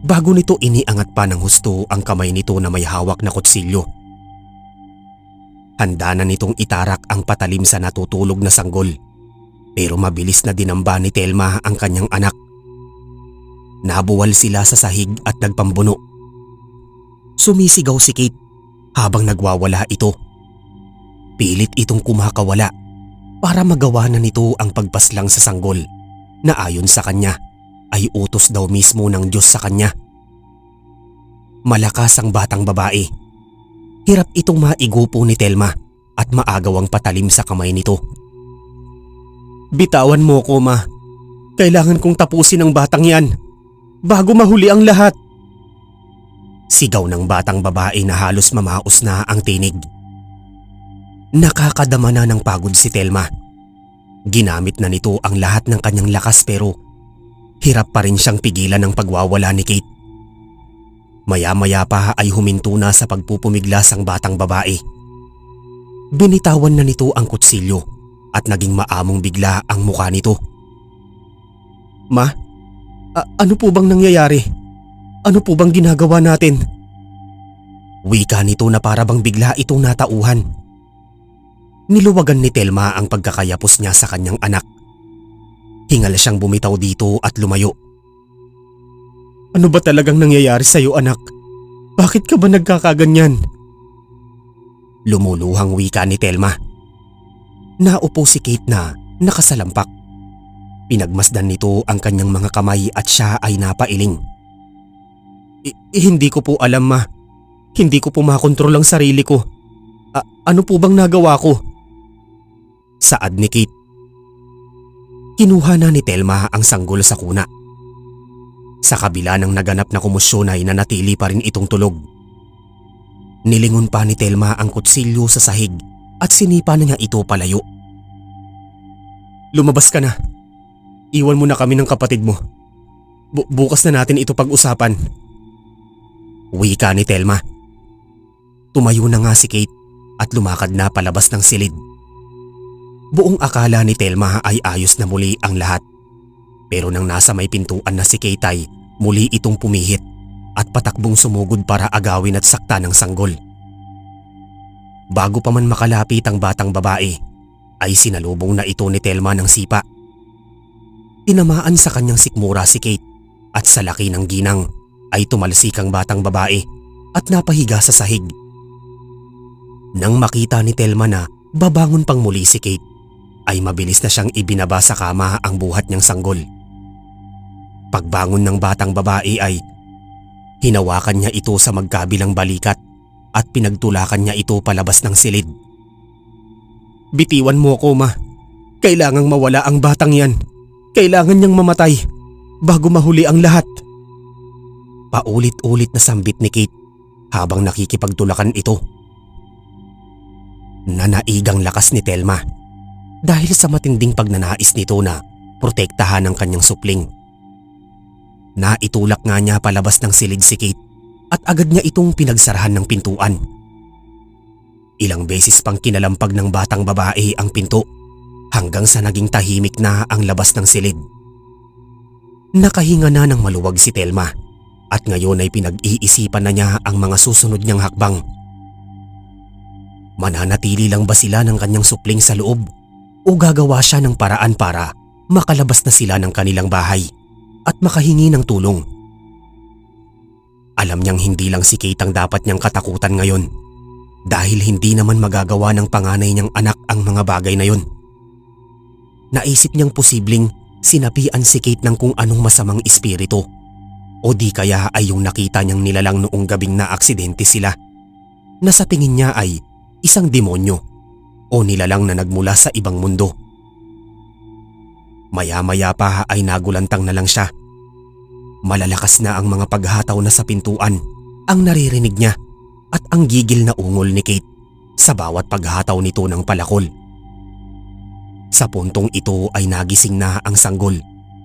bago nito iniangat pa ng husto ang kamay nito na may hawak na kutsilyo. Handa na nitong itarak ang patalim sa natutulog na sanggol, pero mabilis na dinamba ni Telma ang kanyang anak. Nabuwal sila sa sahig at nagpambuno. Sumisigaw si Kate habang nagwawala ito. Pilit itong kumakawala para magawa na nito ang pagpaslang sa sanggol na ayon sa kanya ay utos daw mismo ng Diyos sa kanya. Malakas ang batang babae. Hirap itong maigupo ni Telma at maagaw ang patalim sa kamay nito. Bitawan mo ko, ma. Kailangan kong tapusin ang batang yan bago mahuli ang lahat. Sigaw ng batang babae na halos mamaos na ang tinig. Nakakadama na ng pagod si Telma. Ginamit na nito ang lahat ng kanyang lakas pero hirap pa rin siyang pigilan ng pagwawala ni Kate. Maya-maya pa ay huminto na sa pagpupumiglas ang batang babae. Binitawan na nito ang kutsilyo at naging maamong bigla ang mukha nito. Ma, ano po bang nangyayari? Ano po bang ginagawa natin? Wika nito na para bang bigla itong natauhan. Niluwagan ni Telma ang pagkakayapos niya sa kanyang anak. Hingal siyang bumitaw dito at lumayo. Ano ba talagang nangyayari sa'yo, anak? Bakit ka ba nagkakaganyan? Lumuluhang wika ni Telma. Naupo si Kate na nakasalampak. Pinagmasdan nito ang kanyang mga kamay at siya ay napailing. Hindi ko po alam, ma. Hindi ko po makontrol ang sarili ko. Ano po bang nagawa ko? Saad ni Kate. Kinuha na ni Telma ang sanggol sa kuna. Sa kabila ng naganap na komosyon ay nanatili pa rin itong tulog. Nilingon pa ni Telma ang kutsilyo sa sahig at sinipa na niya ito palayo. Lumabas ka na. Iwan mo na kami ng kapatid mo. Bukas na natin ito pag-usapan. Wika ni Telma. Tumayo na nga si Kate at lumakad na palabas ng silid. Buong akala ni Telma ay ayos na muli ang lahat. Pero nang nasa may pintuan na si Kate ay muli itong pumihit at patakbong sumugod para agawin at sakta ng sanggol. Bago pa man makalapit ang batang babae, ay sinalubong na ito ni Telma ng sipa. Tinamaan sa kanyang sikmura si Kate at sa laki ng ginang ay tumalsik ang batang babae at napahiga sa sahig. Nang makita ni Telma na babangon pang muli si Kate, ay mabilis na siyang ibinaba sa kama ang buhat niyang sanggol. Pagbangon ng batang babae ay hinawakan niya ito sa magkabilang balikat at pinagtulakan niya ito palabas ng silid. Bitiwan mo ako, ma. Kailangang mawala ang batang yan. Kailangan niyang mamatay bago mahuli ang lahat. Paulit-ulit na sambit ni Kate habang nakikipagtulakan ito. Nanaigang lakas ni Telma dahil sa matinding pagnanais nito na protektahan ang kanyang supling. Naitulak nga niya palabas ng silid si Kate at agad niya itong pinagsarahan ng pintuan. Ilang beses pang kinalampag ng batang babae ang pinto hanggang sa naging tahimik na ang labas ng silid. Nakahinga na ng maluwag si Telma at ngayon ay pinag-iisipan na niya ang mga susunod niyang hakbang. Mananatili lang ba sila ng kanyang supling sa loob o gagawa siya ng paraan para makalabas na sila ng kanilang bahay at makahingi ng tulong? Alam niyang hindi lang si Kate ang dapat niyang katakutan ngayon dahil hindi naman magagawa ng panganay niyang anak ang mga bagay na yon. Naisip niyang posibleng sinapian si Kate ng kung anong masamang espiritu o di kaya ay yung nakita niyang nilalang noong gabing na aksidente sila na sa tingin niya ay isang demonyo o nilalang na nagmula sa ibang mundo. Maya-maya pa ay nagulantang na lang siya. Malalakas na ang mga paghataw na sa pintuan ang naririnig niya at ang gigil na ungol ni Kate sa bawat paghataw nito ng palakol. Sa puntong ito ay nagising na ang sanggol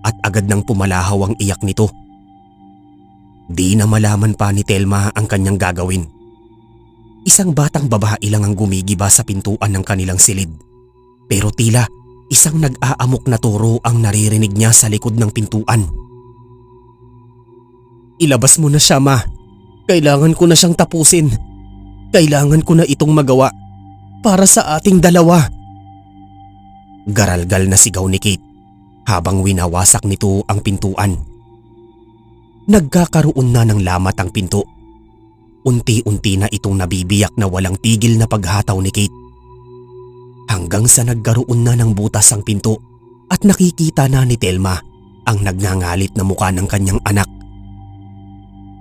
at agad nang pumalahaw ang iyak nito. Di na malaman pa ni Telma ang kanyang gagawin. Isang batang babae lang ang gumigiba sa pintuan ng kanilang silid. Pero tila isang nag-aamok na toro ang naririnig niya sa likod ng pintuan. Ilabas mo na siya, ma. Kailangan ko na siyang tapusin. Kailangan ko na itong magawa para sa ating dalawa. Garalgal na sigaw ni Kate habang winawasak nito ang pintuan. Nagkakaroon na ng lamat ang pinto. Unti-unti na itong nabibiyak na walang tigil na paghataw ni Kate. Hanggang sa nagkaroon na ng butas ang pinto at nakikita na ni Telma ang nagngangalit na mukha ng kanyang anak.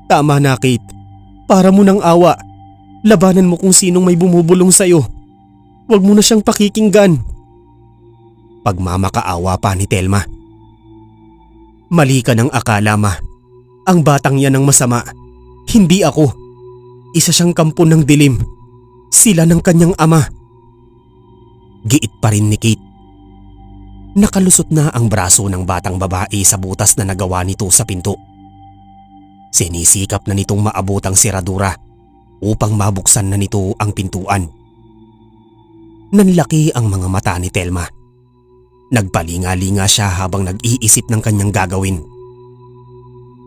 Tama na, Kate. Para mo ng awa. Labanan mo kung sinong may bumubulong sa'yo. Huwag mo na siyang pakikinggan. Pagmamakaawa pa ni Telma. Mali ka ng akala, ma. Ang batang yan ang masama. Hindi ako. Isa siyang kampo ng dilim. Sila ng kanyang ama. Giit pa rin ni Kate. Nakalusot na ang braso ng batang babae sa butas na nagawa nito sa pinto. Sinisikap na nitong maabot ang siradura upang mabuksan na nito ang pintuan. Nanlaki ang mga mata ni Telma. Nagpalinga-linga siya habang nag-iisip ng kanyang gagawin.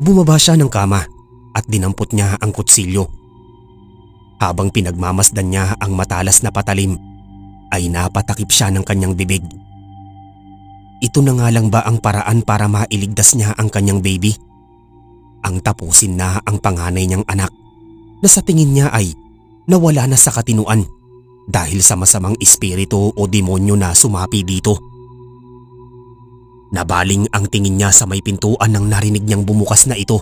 Bumaba siya ng kama at dinampot niya ang kutsilyo. Habang pinagmamasdan niya ang matalas na patalim, ay napatakip siya ng kanyang bibig. Ito na nga lang ba ang paraan para mailigtas niya ang kanyang baby? Ang tapusin na ang panganay niyang anak na sa tingin niya ay nawala na sa katinuan dahil sa masamang espiritu o demonyo na sumapi dito. Nabaling ang tingin niya sa may pintuan nang narinig niyang bumukas na ito.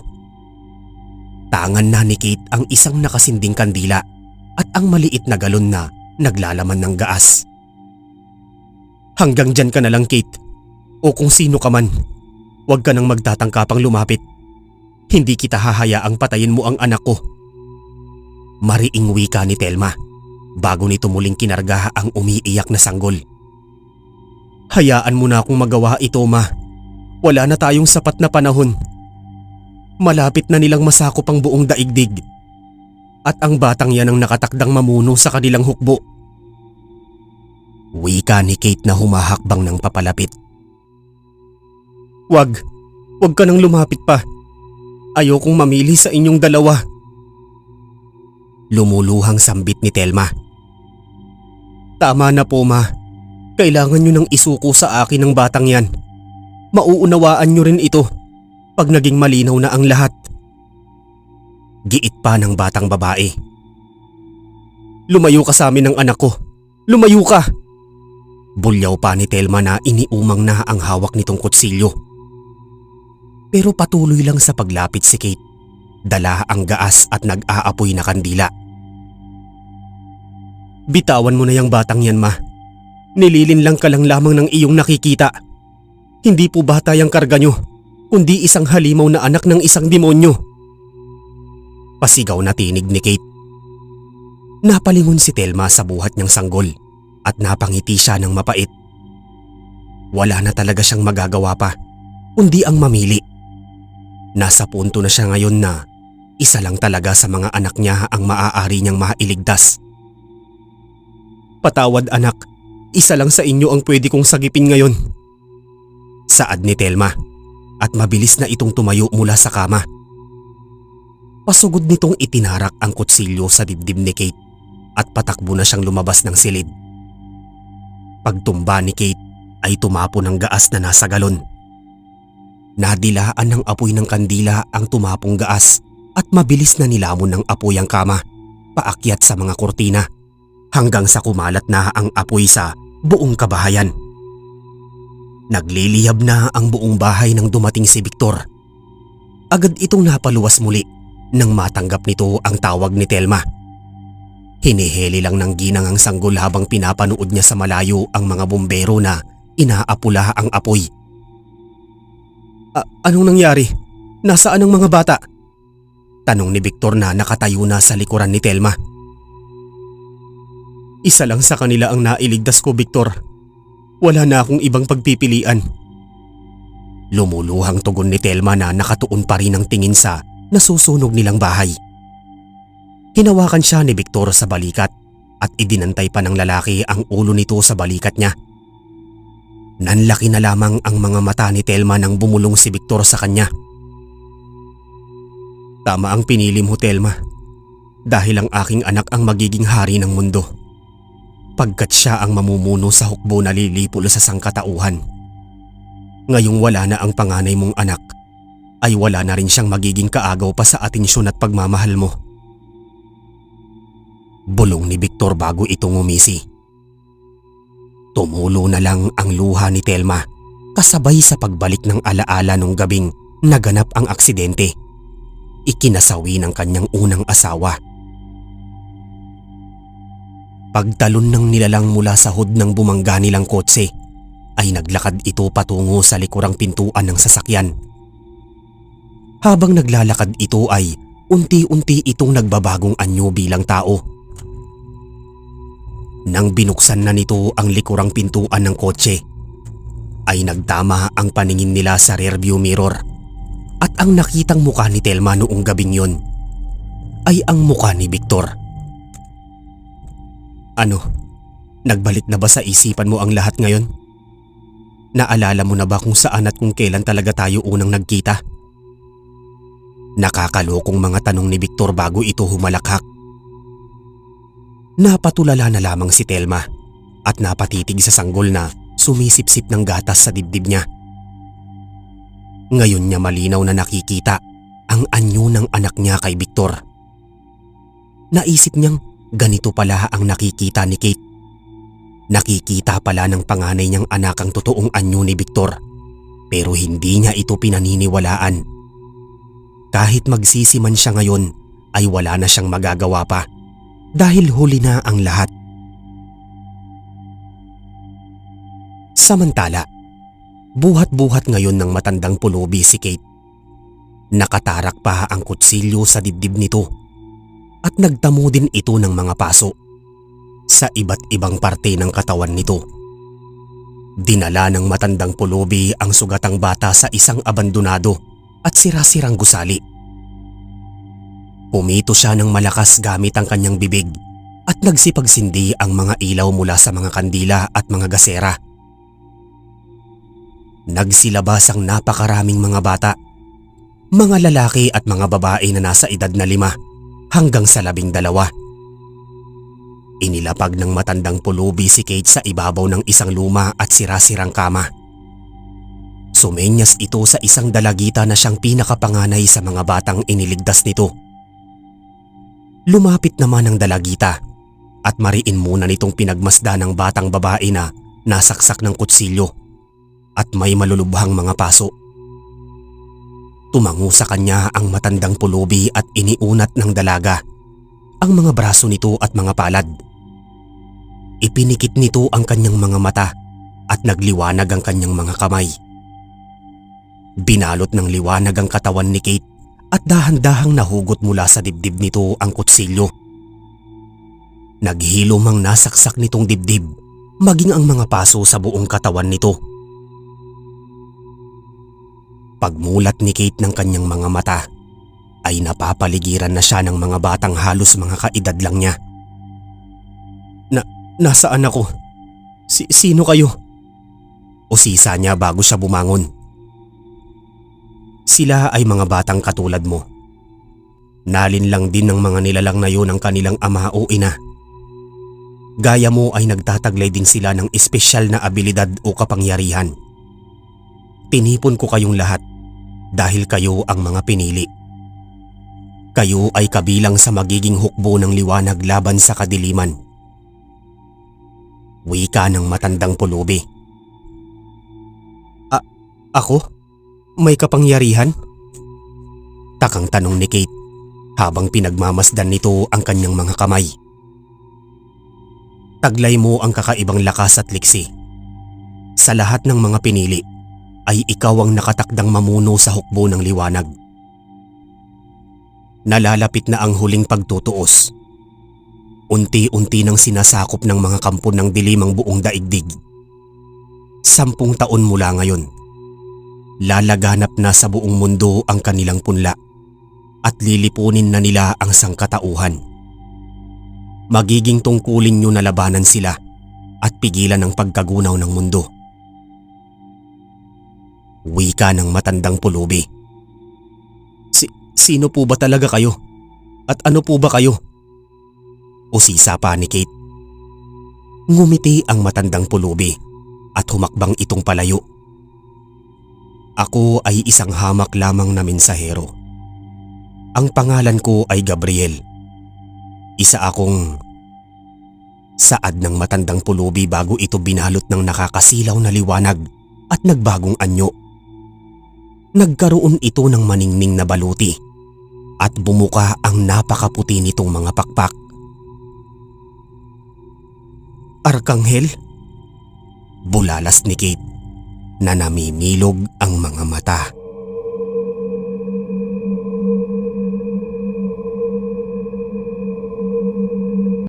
Tangan na ni Kate ang isang nakasinding kandila at ang maliit na galon na naglalaman ng gaas. Hanggang dyan ka na lang, Kate. O kung sino ka man, huwag ka nang magtatangkapang lumapit. Hindi kita hahayaang patayin mo ang anak ko. Mariing wika ni Telma bago nito muling kinarga ang umiiyak na sanggol. Hayaan mo na akong magawa ito, ma. Wala na tayong sapat na panahon. Malapit na nilang masakop ang buong daigdig. At ang batang yan ang nakatakdang mamuno sa kanilang hukbo. Wika ni Kate na humahakbang ng papalapit. Wag ka nang lumapit pa. Ayokong mamili sa inyong dalawa. Lumuluhang sambit ni Telma. Tama na po, ma. Kailangan nyo nang isuko sa akin ng batang yan. Mauunawaan nyo rin ito pag naging malinaw na ang lahat. Giit pa ng batang babae. Lumayo ka sa amin ng anak ko. Lumayo ka! Bulyaw pa ni Telma na iniumang na ang hawak nitong kutsilyo. Pero patuloy lang sa paglapit si Kate. Dala ang gaas at nag-aapoy na kandila. Bitawan mo na yung batang yan, ma. Nililinlang ka lang lamang ng iyong nakikita. Hindi po bata yung karga nyo, kundi isang halimaw na anak ng isang demonyo. Pasigaw na tinig ni Kate. Napalingon si Telma sa buhat niyang sanggol at napangiti siya ng mapait. Wala na talaga siyang magagawa pa, kundi ang mamili. Nasa punto na siya ngayon na isa lang talaga sa mga anak niya ang maaari niyang mailigtas. Patawad, anak. Isa lang sa inyo ang pwede kong sagipin ngayon. Saad ni Telma at mabilis na itong tumayo mula sa kama. Pasugod nitong itinarak ang kutsilyo sa dibdib ni Kate at patakbo na siyang lumabas ng silid. Pagtumba ni Kate ay tumapo ng gaas na nasa galon. Nadilaan ng apoy ng kandila ang tumapong gaas at mabilis na nilamon ng apoy ang kama, paakyat sa mga kurtina, hanggang sa kumalat na ang apoy sa buong kabahayan. Nagliliyab na ang buong bahay nang dumating si Victor. Agad itong napaluwas muli nang matanggap nito ang tawag ni Telma. Hiniheli lang ng ginang ang sanggol habang pinapanood niya sa malayo ang mga bumbero na inaapula ang apoy. Anong nangyari? Nasaan ang mga bata? Tanong ni Victor na nakatayo na sa likuran ni Telma. Isa lang sa kanila ang nailigtas ko, Victor. Wala na akong ibang pagpipilian. Lumuluhang tugon ni Telma na nakatuon pa rin ang tingin sa nasusunog nilang bahay. Hinawakan siya ni Victor sa balikat at idinantay pa ng lalaki ang ulo nito sa balikat niya. Nanlaki na lamang ang mga mata ni Telma nang bumulong si Victor sa kanya. Tama ang pinili mo, Telma. Dahil ang aking anak ang magiging hari ng mundo. Pagkat siya ang mamumuno sa hukbo na lilipol sa sangkatauhan. Ngayong wala na ang panganay mong anak, ay wala na rin siyang magiging kaagaw pa sa atensyon at pagmamahal mo. Bulong ni Victor bago ito ngumisi. Tumulo na lang ang luha ni Telma kasabay sa pagbalik ng alaala nung gabing naganap ang aksidente. Ikinasawi ng kanyang unang asawa. Pagtalon ng nilalang mula sa hood ng bumangga nilang kotse, ay naglakad ito patungo sa likurang pintuan ng sasakyan. Habang naglalakad ito ay unti-unti itong nagbabagong anyo bilang tao. Nang binuksan na nito ang likurang pintuan ng kotse, ay nagtama ang paningin nila sa rearview mirror at ang nakitang mukha ni Telma noong gabing yon ay ang mukha ni Victor. Ano, nagbalik na ba sa isipan mo ang lahat ngayon? Naalala mo na ba kung saan at kung kailan talaga tayo unang nagkita? Nakakalokong mga tanong ni Victor bago ito humalakhak. Napatulala na lamang si Telma at napatitig sa sanggol na sumisipsip ng gatas sa dibdib niya. Ngayon niya malinaw na nakikita ang anyo ng anak niya kay Victor. Naisip niyang ganito pala ang nakikita ni Kate. Nakikita pala ng panganay niyang anak ang totoong anyo ni Victor, pero hindi niya ito pinaniniwalaan. Kahit magsisiman siya ngayon ay wala na siyang magagawa pa. Dahil huli na ang lahat. Samantala, Buhat-buhat ngayon ng matandang pulubi si Kate. Nakatarak pa ang kutsilyo sa dibdib nito at nagtamo din ito ng mga paso sa iba't ibang parte ng katawan nito. Dinala ng matandang pulubi ang sugatang bata sa isang abandonado at sira-sirang gusali. Pumito siya ng malakas gamit ang kanyang bibig at nagsipagsindi ang mga ilaw mula sa mga kandila at mga gasera. Nagsilabas ang napakaraming mga bata, mga lalaki at mga babae na nasa edad na 5 hanggang sa 12. Inilapag ng matandang pulubi si Kate sa ibabaw ng isang luma at sira-sirang kama. Sumenyas ito sa isang dalagita na siyang pinakapanganay sa mga batang iniligtas nito. Lumapit naman ang dalagita at mariin muna nitong pinagmasda ng batang babae na nasaksak ng kutsilyo at may malulubhang mga paso. Tumango sa kanya ang matandang pulubi at iniunat ng dalaga ang mga braso nito at mga palad. Ipinikit nito ang kanyang mga mata at nagliwanag ang kanyang mga kamay. Binalot ng liwanag ang katawan ni Kate at dahan-dahang nahugot mula sa dibdib nito ang kutsilyo. Naghilom ang nasaksak nitong dibdib maging ang mga paso sa buong katawan nito. Pagmulat ni Kate ng kanyang mga mata ay napapaligiran na siya ng mga batang halos mga kaedad lang niya. Nasaan ako? Sino kayo? Usisa niya bago siya bumangon. Sila ay mga batang katulad mo. Nalinlang din ng mga nilalang na yun ang kanilang ama o ina. Gaya mo ay nagtataglay din sila ng espesyal na abilidad o kapangyarihan. Tinipon ko kayong lahat dahil kayo ang mga pinili. Kayo ay kabilang sa magiging hukbo ng liwanag laban sa kadiliman. Wika ng matandang pulubi. Ako? May kapangyarihan? Takang tanong ni Kate habang pinagmamasdan nito ang kanyang mga kamay. Taglay mo ang kakaibang lakas at liksi. Sa lahat ng mga pinili ay ikaw ang nakatakdang mamuno sa hukbo ng liwanag. Nalalapit na ang huling pagtutuos. Unti-unti nang sinasakop ng mga kampo ng dilim ang buong daigdig. 10 taon mula ngayon, lalaganap na sa buong mundo ang kanilang punla at lilipunin na nila ang sangkatauhan. Magiging tungkulin nyo na labanan sila at pigilan ang pagkagunaw ng mundo. Wika ng matandang pulubi. Sino po ba talaga kayo? At ano po ba kayo? Usisa pa ni Kate. Ngumiti ang matandang pulubi at humakbang itong palayo. Ako ay isang hamak lamang na mensahero. Ang pangalan ko ay Gabriel. Isa akong... Saad ng matandang pulubi bago ito binalot ng nakakasilaw na liwanag at nagbagong anyo. Nagkaroon ito ng maningning na baluti at bumuka ang napakaputi nitong mga pakpak. Arkanghel? Bulalas ni Kate na namimilog ang mga mata.